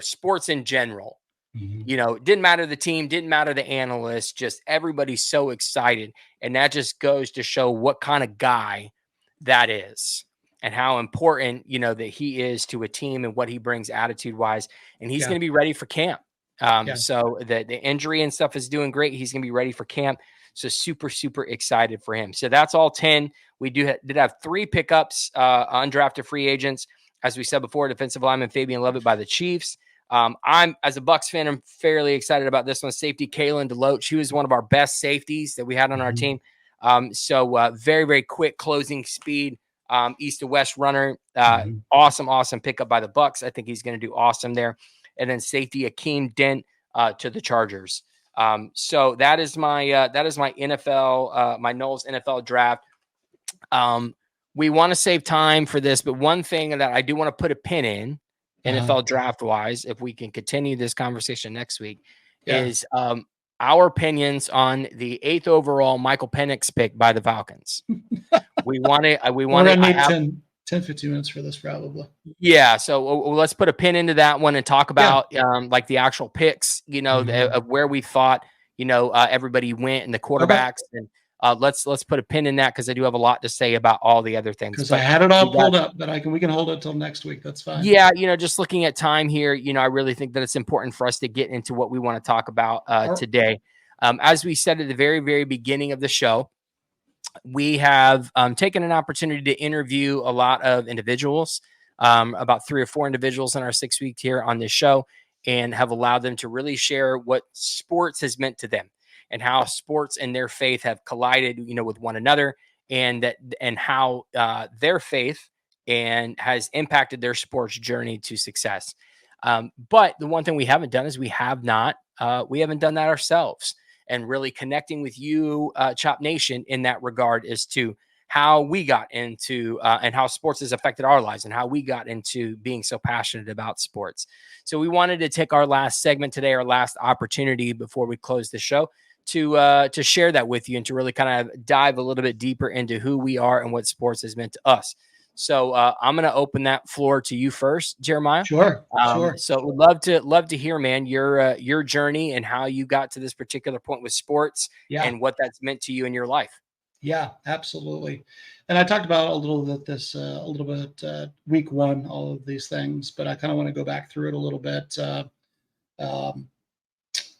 sports in general. Didn't matter the team, didn't matter the analyst, just everybody's so excited. And that just goes to show what kind of guy that is and how important, that he is to a team and what he brings attitude wise. And he's going to be ready for camp. So the injury and stuff is doing great. He's going to be ready for camp. So super, super excited for him. So that's all 10. We did have 3 pickups, undrafted free agents. As we said before, defensive lineman Fabian Lovett by the Chiefs. I'm, as a Bucs fan, I'm fairly excited about this one. Safety Kalen DeLoach. He was one of our best safeties that we had on our team. So very, very quick closing speed, east to west runner. Awesome pickup by the Bucs. I think he's going to do awesome there. And then safety Akeem Dent to the Chargers. So that is my NFL, my Knowles NFL draft. We want to save time for this, but one thing that I do want to put a pin in, NFL draft wise, if we can continue this conversation next week, is our opinions on the 8th overall Michael Penix pick by the Falcons. we want to need 10, 15 minutes for this probably. Yeah. So let's put a pin into that one and talk about like the actual picks, of where we thought, everybody went and the quarterbacks and let's put a pin in that because I do have a lot to say about all the other things. Because I had it all pulled up, but we can hold it till next week. That's fine. Yeah, just looking at time here, I really think that it's important for us to get into what we want to talk about today. As we said at the very, very beginning of the show, we have taken an opportunity to interview a lot of individuals, about 3 or 4 individuals in our 6 weeks here on this show, and have allowed them to really share what sports has meant to them and how sports and their faith have collided, with one another, and how their faith and has impacted their sports journey to success. But the one thing we haven't done is we haven't done that ourselves, and really connecting with you, Chop Nation, in that regard as to how we got into and how sports has affected our lives and how we got into being so passionate about sports. So we wanted to take our last segment today, our last opportunity before we close the show, to share that with you and to really kind of dive a little bit deeper into who we are and what sports has meant to us. So I'm going to open that floor to you first, Jeremiah. Sure, sure. So would love to hear, man, your journey and how you got to this particular point with sports Yeah, and what that's meant to you in your life. yeah, absolutely. And I talked about a little bit week one, all of these things, but I kind of want to go back through it a little bit. Um,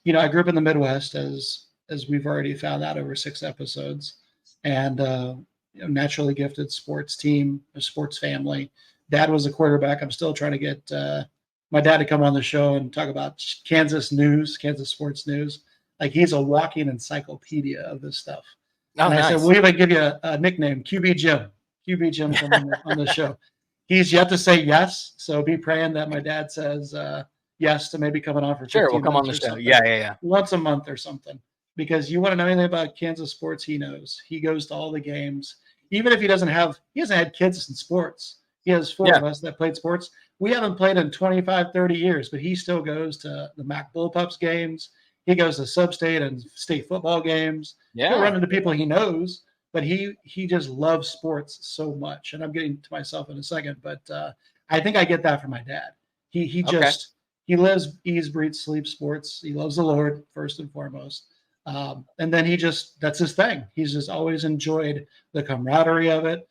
I grew up in the Midwest, as we've already found out over 6 episodes, and naturally gifted sports team, a sports family. Dad was a quarterback. I'm still trying to get my dad to come on the show and talk about Kansas news, Kansas sports news. Like he's a walking encyclopedia of this stuff. Oh, And I said, nice. "Well, if I give you a nickname, QB Jim, QB Jim, come on the show." He's yet to say yes, so be praying that my dad says yes to maybe coming on for Sure, we'll 15 come on minutes the or show. something, Yeah. once a month or something. Because you want to know anything about Kansas sports, he knows. He goes to all the games, even if he hasn't had kids in sports. He has four Yeah. of us that played sports. We haven't played in 25, 30 years, but he still goes to the Mac Bullpups games. He goes to sub-state and state football games. He'll Yeah. run into people he knows, but he just loves sports so much. And I'm getting to myself in a second, but I think I get that from my dad. He Okay. just he lives, eats, breathes, sleeps sports. He loves the Lord first and foremost. And then that's his thing. He's just always enjoyed the camaraderie of it,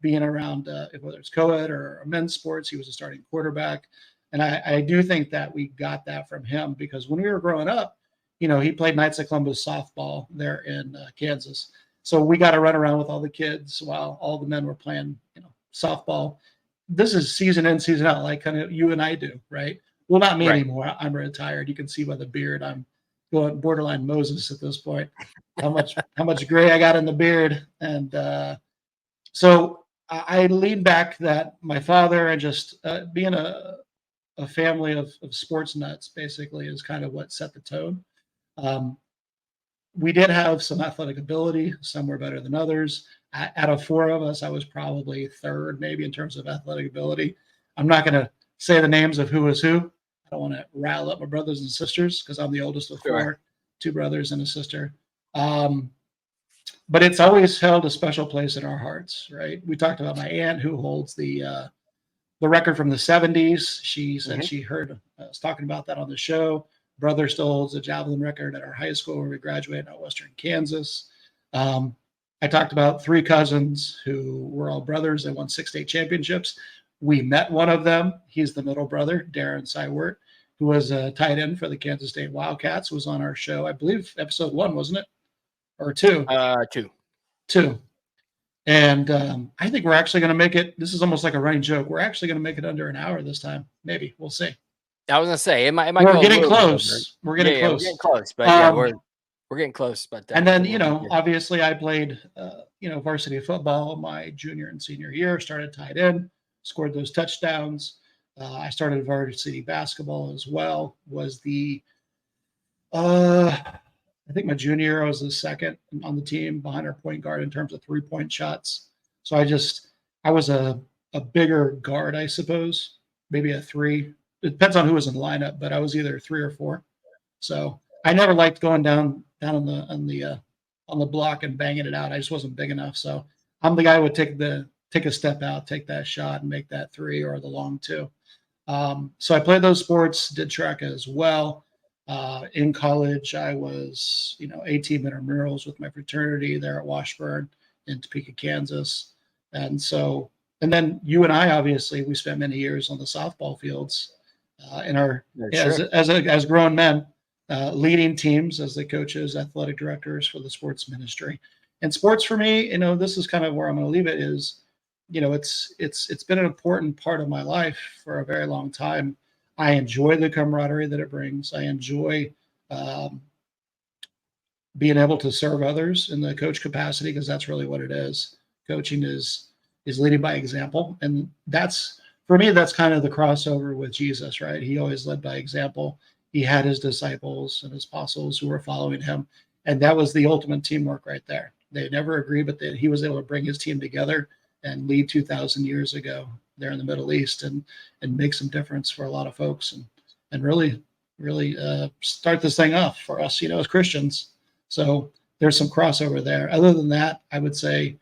being around, whether it's co-ed or men's sports. He was a starting quarterback. And I do think that we got that from him because when we were growing up, he played Knights of Columbus softball there in Kansas. So we got to run around with all the kids while all the men were playing, softball. This is season in, season out, like kind of you and I do, right? Well, not me Right. anymore. I'm retired. You can see by the beard. I'm going borderline Moses at this point. How much gray I got in the beard, and so I lean back that my father and just being a family of sports nuts basically is kind of what set the tone. Um, we did have some athletic ability. Some were better than others. Out of four of us, I was probably third, maybe in terms of athletic ability. I'm not going to say the names of who was who. I don't want to rile up my brothers and sisters because I'm the oldest of Sure. four, two brothers and a sister. But it's always held a special place in our hearts, right? We talked about my aunt who holds the record from the 70s. She said Mhm. she heard us talking about that on the show. Brother still holds the javelin record at our high school where we graduated out Western Kansas. I talked about three cousins who were all brothers and won 6 state championships. We met one of them. He's the middle brother, Darren Sywert, who was a tight end for the Kansas State Wildcats, was on our show. I believe episode 1, wasn't it? Or 2? 2. 2. And I think we're actually going to make it. This is almost like a running joke. We're actually going to make it under an hour this time. Maybe we'll see. I was gonna say it might We're go a getting little bit over. close. We're getting Yeah, we're getting close. close, but yeah, Um, we're getting close. But and then, we'll be good. obviously I played, varsity football my junior and senior year, started tight end, scored those touchdowns. I started varsity basketball as well. I think my junior year, I was the second on the team behind our point guard in terms of 3-point shots. So I was a bigger guard, I suppose, maybe a 3. It depends on who was in the lineup, but I was either 3 or 4. So I never liked going down on the block and banging it out. I just wasn't big enough. So I'm the guy who would take a step out, take that shot, and make that 3 or the long 2. So I played those sports, did track as well. In college, I was, A-team intramurals with my fraternity there at Washburn in Topeka, Kansas. And then you and I, obviously, we spent many years on the softball fields in our Sure. as grown men, leading teams as the coaches, athletic directors for the sports ministry. And sports for me, this is kind of where I'm going to leave it. Is it's been an important part of my life for a very long time. I enjoy the camaraderie that it brings. I enjoy um, being able to serve others in the coach capacity because that's really what it is. Coaching is leading by example, and that's for me. That's kind of the crossover with Jesus, right? He always led by example. He had his disciples and his apostles who were following him, and that was the ultimate teamwork right there. They never agreed, but he was able to bring his team together and lead 2,000 years ago there in the Middle East and make some difference for a lot of folks and really start this thing off for us, as Christians. So there's some crossover there. Other than that, I would say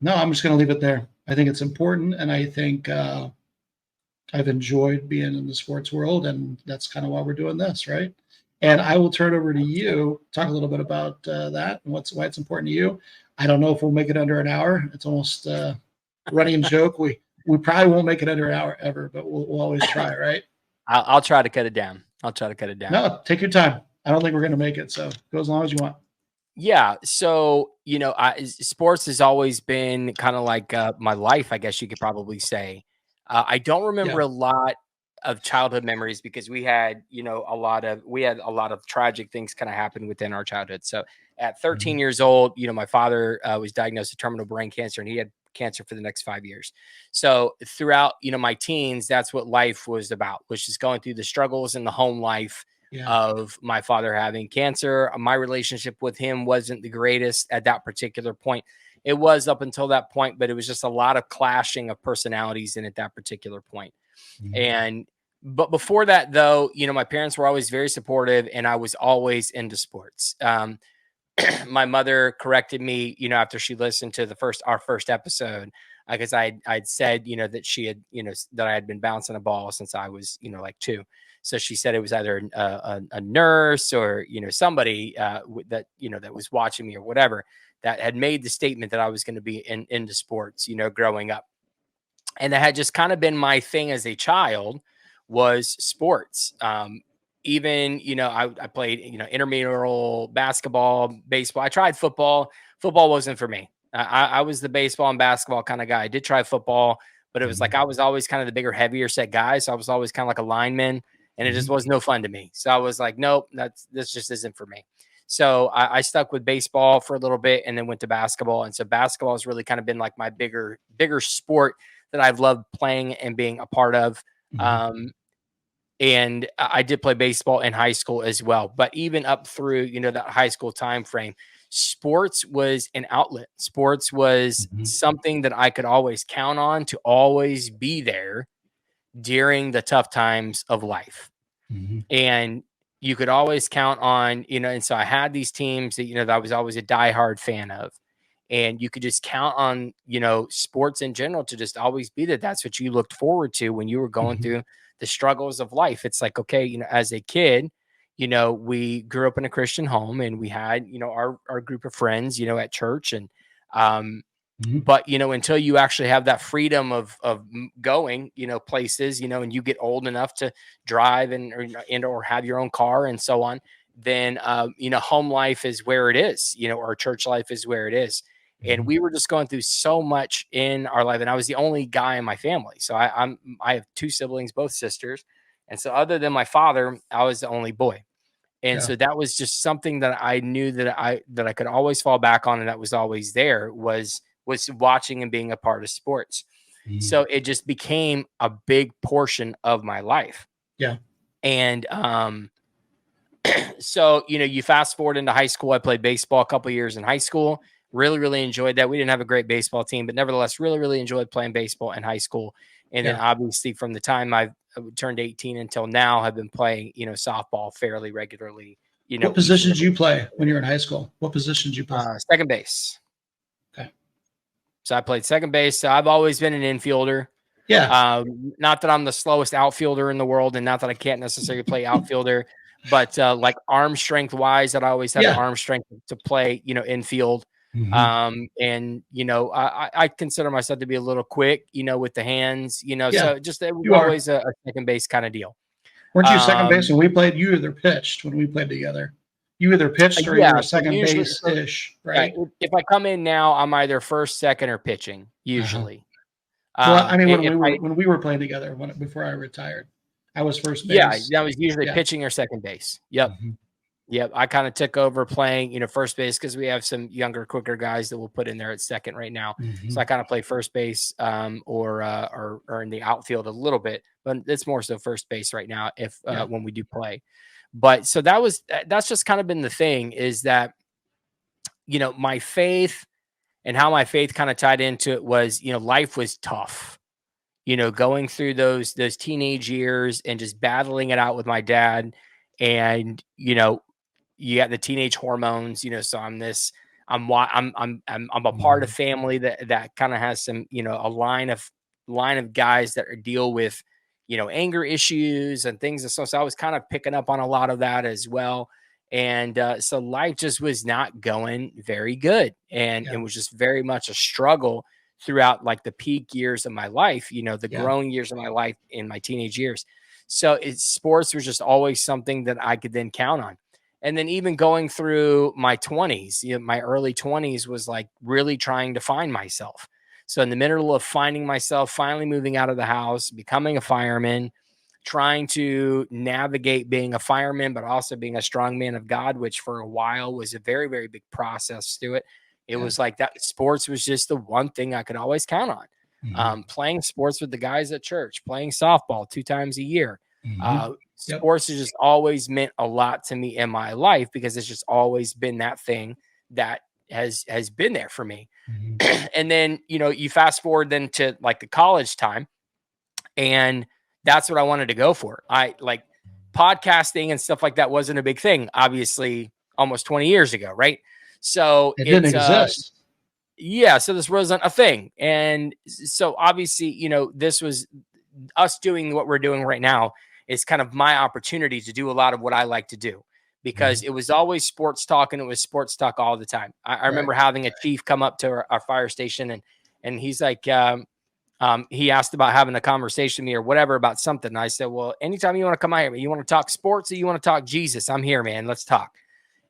no. I'm just going to leave it there. I think it's important, and I think I've enjoyed being in the sports world, and that's kind of why we're doing this, right? And I will turn over to you, talk a little bit about that and why it's important to you. I don't know if we'll make it under an hour. It's almost running joke. We probably won't make it under an hour ever, but we'll always try, right? I'll try to cut it down. I'll try to cut it down. No, take your time. I don't think we're going to make it, so go as long as you want. Yeah. So, sports has always been kind of like my life, I guess you could probably say. I don't remember Yeah. a lot of childhood memories because we had, we had a lot of tragic things kind of happen within our childhood. So at 13 years old, my father was diagnosed with terminal brain cancer, and he had cancer for the next 5 years. So throughout, my teens, that's what life was about, was just going through the struggles in the home life Yeah. of my father having cancer. My relationship with him wasn't the greatest at that particular point. It was up until that point, but it was just a lot of clashing of personalities in at that particular point. And but before that, though, my parents were always very supportive, and I was always into sports. My mother corrected me, after she listened to our first episode, because I'd said, that she had, that I had been bouncing a ball since I was, like 2. So she said it was either a nurse or, somebody that, that was watching me or whatever, that had made the statement that I was going to be into sports, growing up. And that had just kind of been my thing as a child, was sports. Even, I played, intramural basketball, baseball. I tried football. Football wasn't for me. I was the baseball and basketball kind of guy. I did try football, but it was like I was always kind of the bigger, heavier set guy. So I was always kind of like a lineman, and it just was no fun to me. So I was like, nope, this just isn't for me. So I stuck with baseball for a little bit, and then went to basketball. And so basketball has really kind of been like my bigger sport that I've loved playing and being a part of. And I did play baseball in high school as well. But even up through, that high school time frame, sports was an outlet. Sports was something that I could always count on to always be there during the tough times of life. And you could always count on, and so I had these teams that, that I was always a diehard fan of. And you could just count on, sports in general to just always be that. That's what you looked forward to when you were going through the struggles of life. It's like, okay, as a kid, we grew up in a Christian home, and we had, our group of friends, at church. And, but, until you actually have that freedom of going, places, and you get old enough to drive or have your own car and so on, then, home life is where it is, or church life is where it is. And we were just going through so much in our life, and I was the only guy in my family. So I have 2 siblings, both sisters. And so other than my father, I was the only boy. And so that was just something that I knew that I could always fall back on, and that was always there, was watching and being a part of sports. So it just became a big portion of my life. Yeah. And so, you fast forward into high school. I played baseball a couple years in high school. Really, really enjoyed that. We didn't have a great baseball team, but nevertheless, really, really enjoyed playing baseball in high school. And then obviously from the time I turned 18 until now, have been playing, softball fairly regularly. What position did you play when you were in high school? What position did you play? Second base. Okay. So I played second base. So I've always been an infielder. Yeah. Not that I'm the slowest outfielder in the world, and not that I can't necessarily play outfielder, but like arm strength wise, that I always had the arm strength to play, infield. And I consider myself to be a little quick, with the hands, so just it was always a second base kind of deal. Weren't you second base when we played? You either pitched when we played together. You either pitched or you were second base ish, right? If I come in now, I'm either first, second, or pitching usually. Well, I mean, when we were playing together, before I retired, I was first base. Yeah, that was usually pitching or second base. Yep. Yep. I kind of took over playing, first base, because we have some younger, quicker guys that we'll put in there at second right now. So I kind of play first base or in the outfield a little bit, but it's more so first base right now when we do play. But so that's just kind of been the thing, is that, my faith and how my faith kind of tied into it was, life was tough, going through those teenage years and just battling it out with my dad. And, you got the teenage hormones, so I'm a part of family that kind of has some, a line of guys that deal with, anger issues and things. And so I was kind of picking up on a lot of that as well. And so life just was not going very good. And it was just very much a struggle throughout like the peak years of my life, the growing years of my life in my teenage years. So sports was just always something that I could then count on. And then even going through my 20s, my early 20s was like really trying to find myself. So in the middle of finding myself, finally moving out of the house, becoming a fireman, trying to navigate being a fireman, but also being a strong man of God, which for a while was a very, very big process to it. It was like that sports was just the one thing I could always count on. Playing sports with the guys at church, playing softball 2 times a year. Sports has just always meant a lot to me in my life because it's just always been that thing that has been there for me. And then, you fast forward then to like the college time, and that's what I wanted to go for. I like podcasting and stuff like that wasn't a big thing, obviously, almost 20 years ago, right? So it didn't exist. Yeah, so this wasn't a thing. And so obviously, this was us doing what we're doing right now is kind of my opportunity to do a lot of what I like to do because it was always sports talk, and it was sports talk all the time. I remember having a chief come up to our fire station, and he's like, he asked about having a conversation with me or whatever about something. And I said, well, anytime you want to come out here, you want to talk sports or you want to talk Jesus, I'm here, man. Let's talk.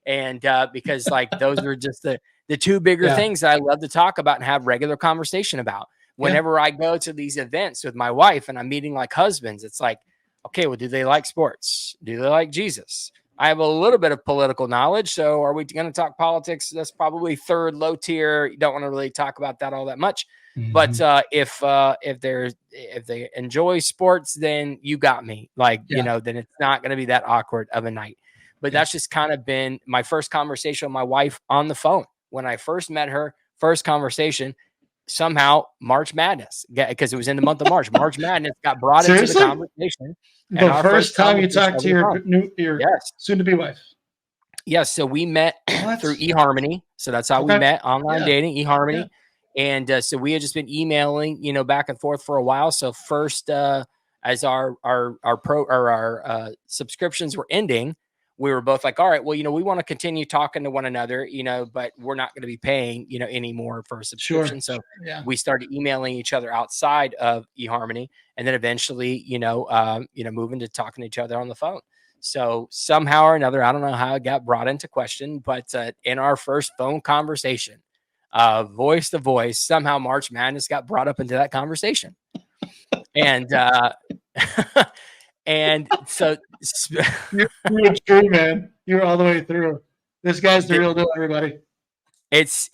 And because like those are just the two bigger things that I love to talk about and have regular conversation about. Whenever I go to these events with my wife and I'm meeting like husbands, it's like, okay, well, do they like sports? Do they like Jesus? I have a little bit of political knowledge. So are we going to talk politics? That's probably third, low tier. You don't want to really talk about that all that much. But if they enjoy sports, then you got me. Like, then it's not going to be that awkward of a night. But that's just kind of been my first conversation with my wife on the phone. When I first met her, first conversation, somehow March Madness, because it was in the month of March. March Madness got brought into the conversation. The first time you talked to your soon-to-be wife. Yes, so we met through eHarmony. So that's how we met, online dating, eHarmony. And so we had just been emailing, back and forth for a while. So first, as our subscriptions were ending, we were both like, all right, well, we want to continue talking to one another, but we're not going to be paying, anymore for a subscription. So we started emailing each other outside of eHarmony, and then eventually, moving to talking to each other on the phone. So somehow or another, I don't know how it got brought into question, but in our first phone conversation, voice to voice, somehow March Madness got brought up into that conversation. And and so you're true, man. You're all the way through. This guy's the real deal, everybody. It's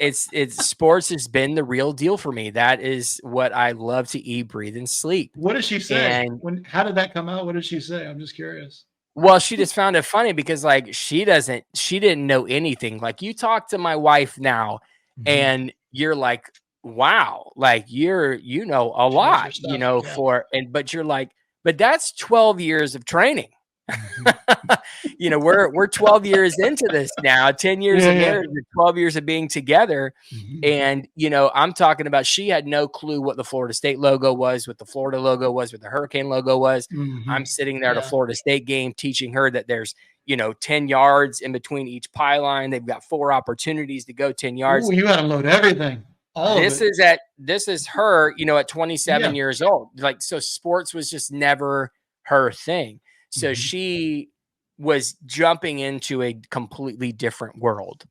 sports has been the real deal for me. That is what I love to eat, breathe, and sleep. What did she say? How did that come out? What did she say? I'm just curious. Well, she just found it funny because like she didn't know anything. Like you talk to my wife now and you're like, wow, like you know a lot, but you're like, but that's 12 years of training. We're 12 years into this now, 10 years of marriage, 12 years of being together. And, I'm talking about, she had no clue what the Florida State logo was, what the Florida logo was, what the Hurricane logo was. I'm sitting there at a Florida State game teaching her that there's, 10 yards in between each pylon. They've got 4 opportunities to go 10 yards. Ooh, you got to load everything. This is her, at 27 years old. Like, so sports was just never her thing. So she was jumping into a completely different world.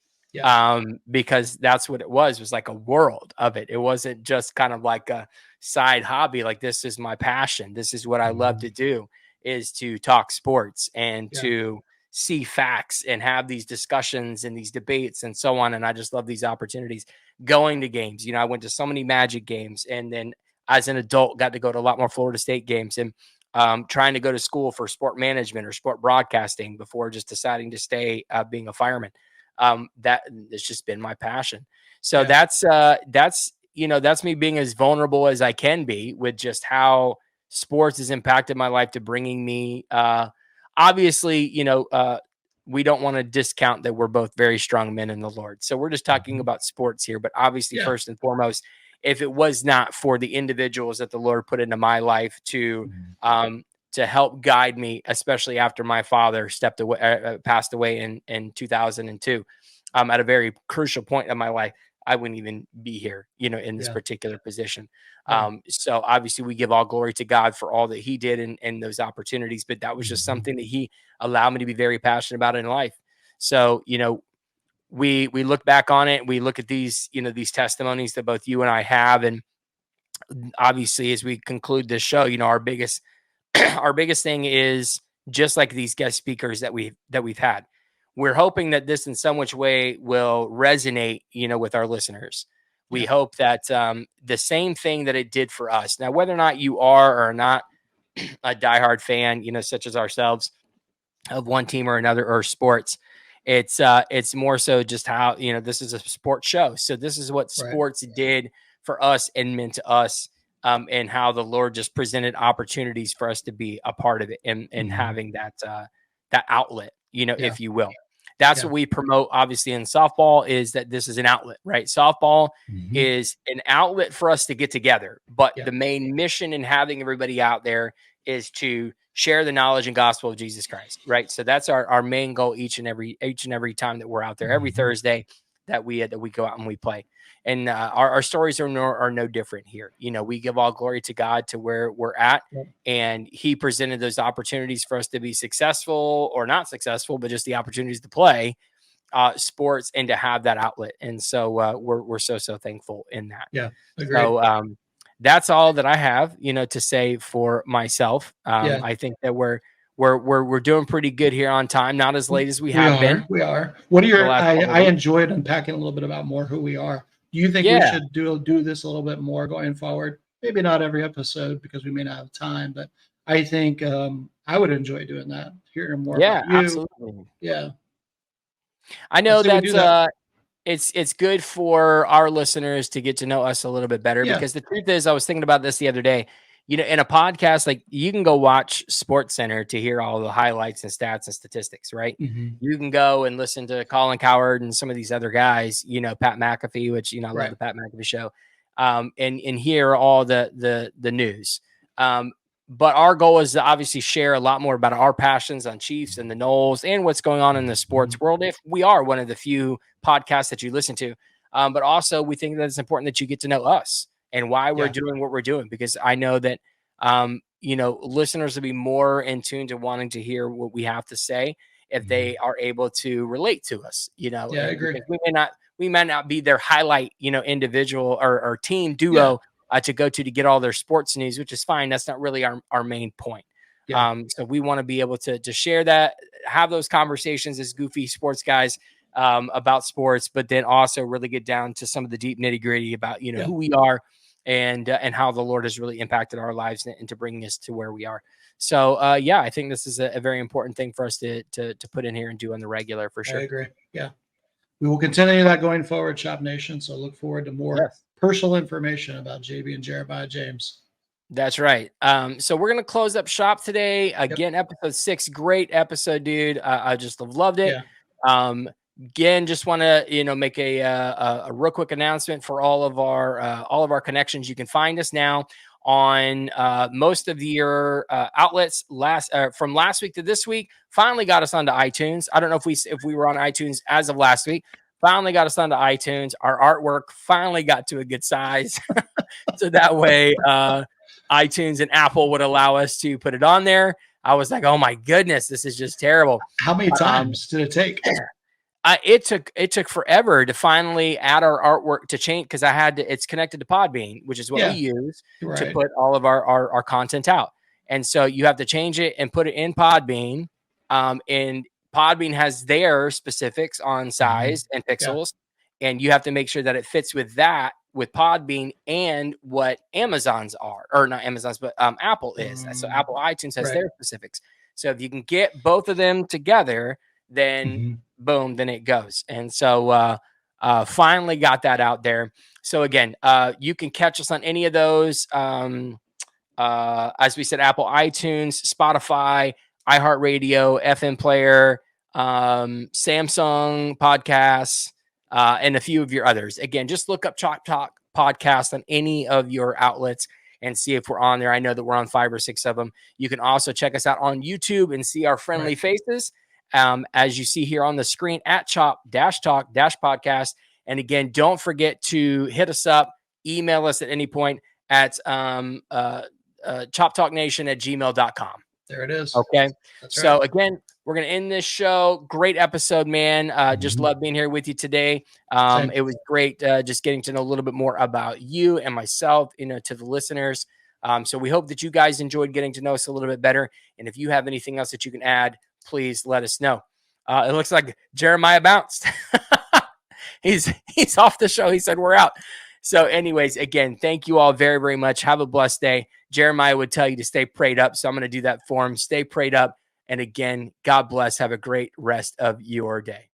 Because that's what it was like a world of it. It wasn't just kind of like a side hobby. Like, this is my passion. This is what I love to do, is to talk sports and to see facts and have these discussions and these debates and so on. And I just love these opportunities going to games. I went to so many Magic games, and then as an adult got to go to a lot more Florida State games, and trying to go to school for sport management or sport broadcasting before just deciding to stay being a fireman. That has just been my passion. So that's me being as vulnerable as I can be with just how sports has impacted my life, to bringing me, obviously, we don't want to discount that we're both very strong men in the Lord. So we're just talking Mhm. about sports here, but obviously, Yeah. first and foremost, if it was not for the individuals that the Lord put into my life Mhm. to help guide me, especially after my father stepped away, passed away in 2002, at a very crucial point in my life, I wouldn't even be here, in this Yeah. particular position. Yeah. So obviously, we give all glory to God for all that He did in those opportunities, but that was just Mhm. something that He allowed me to be very passionate about in life. So, we look back on it, we look at these, these testimonies that both you and I have, and obviously, as we conclude this show, our biggest our biggest thing is just like these guest speakers that we've had. We're hoping that this in some which way will resonate, with our listeners. We Yeah. hope that the same thing that it did for us. Now, whether or not you are or not a diehard fan, such as ourselves, of one team or another or sports, it's more so just how, this is a sports show. So this is what Right. sports did for us and meant to us, and how the Lord just presented opportunities for us to be a part of it, and Mhm. having that outlet, Yeah. if you will. That's Yeah. what we promote obviously in softball, is that this is an outlet, right? Softball Mhm. is an outlet for us to get together, but Yeah. the main mission in having everybody out there is to share the knowledge and gospel of Jesus Christ, right? So that's our main goal each and every time that we're out there, every Mhm. Thursday that we go out and we play. And our stories are no different here. We give all glory to God to where we're at, Yep. and He presented those opportunities for us to be successful or not successful, but just the opportunities to play sports and to have that outlet. And so we're so thankful in that. Yeah. Agreed. So that's all that I have, to say for myself. Yeah. I think that we're doing pretty good here on time, not as late as we We have been are. We are. What are for the your? last couple of I weeks. enjoyed unpacking a little bit about more who we are. Do you think we Yeah, should do this a little bit more going forward? Maybe not every episode because we may not have time, but I think I would enjoy doing that. Hearing more yeah, about you. absolutely. Yeah. I I know say we that do that. it's good for our listeners to get to know us a little bit better, Yeah. because the truth is, I was thinking about this the other day. In a podcast, like, you can go watch Sports Center to hear all the highlights and stats and statistics, right? Hmm. You can go and listen to Colin Coward and some of these other guys, Pat McAfee, which, I love Right. the Pat McAfee show, and hear all the news. But our goal is to obviously share a lot more about our passions on Chiefs and the Knowles and what's going on in the Mhm. sports world, if we are one of the few podcasts that you listen to. But also, we think that it's important that you get to know us and why we're Yeah. doing what we're doing, because I know that, listeners will be more in tune to wanting to hear what we have to say if Mhm. they are able to relate to us, Yeah. I and agree. because we may not be their highlight, team or team Yeah. duo to go to get all their sports news, which is fine. That's not really our main point. Yeah. So we want to be able to share that, have those conversations as goofy sports guys, about sports, but then also really get down to some of the deep nitty gritty about, Yeah. who we are, and how the Lord has really impacted our lives into bringing us to where we are. So yeah, I think this is a very important thing for us to put in here and do on the regular, for I sure. agree. Yeah. We will continue that going forward, Shop Nation. So look forward to more Yes. personal information about JB and Jeremiah James. That's right. So we're gonna close up shop today. Yep. Again, episode 6, great episode, dude. I just have loved it. Yeah. Again, just want to make a real quick announcement for all of our connections. You can find us now on most of your outlets. From last week to this week, finally got us onto iTunes. I don't know if we were on iTunes as of last week. Finally got us onto iTunes. Our artwork finally got to a good size, so that way iTunes and Apple would allow us to put it on there. I was like, oh my goodness, this is just terrible. How many Um, times did it take? it took forever to finally add our artwork to change, because I had to. It's connected to Podbean, which is what we Yeah. use to Right. put all of our content out. And so you have to change it and put it in Podbean. And Podbean has their specifics on Hmm. size and Yeah. pixels, and you have to make sure that it fits with Podbean and what Amazon's are, or not Amazon's, but Apple is. So Apple iTunes has Right. their specifics. So if you can get both of them together, then Hmm. boom, then it goes. And so finally got that out there. So again, you can catch us on any of those. As we said, Apple iTunes, Spotify, iHeartRadio, FM Player, Samsung podcasts, and a few of your others. Again, just look up Chop Talk podcast on any of your outlets and see if we're on there. I know that we're on 5 or 6 of them. You can also check us out on YouTube and see our friendly faces, as you see here on the screen at Chop-Talk-Podcast. And again, don't forget to hit us up, email us at any point at ChopTalkNation@gmail.com. There it is. Okay. That's So right. again, we're going to end this show. Great episode, man. Just love being here with you today. It was great just getting to know a little bit more about you and myself, to the listeners. So we hope that you guys enjoyed getting to know us a little bit better. And if you have anything else that you can add, please let us know. It looks like Jeremiah bounced. He's off the show. He said, we're out. So anyways, again, thank you all very, very much. Have a blessed day. Jeremiah would tell you to stay prayed up. So I'm going to do that for him. Stay prayed up. And again, God bless. Have a great rest of your day.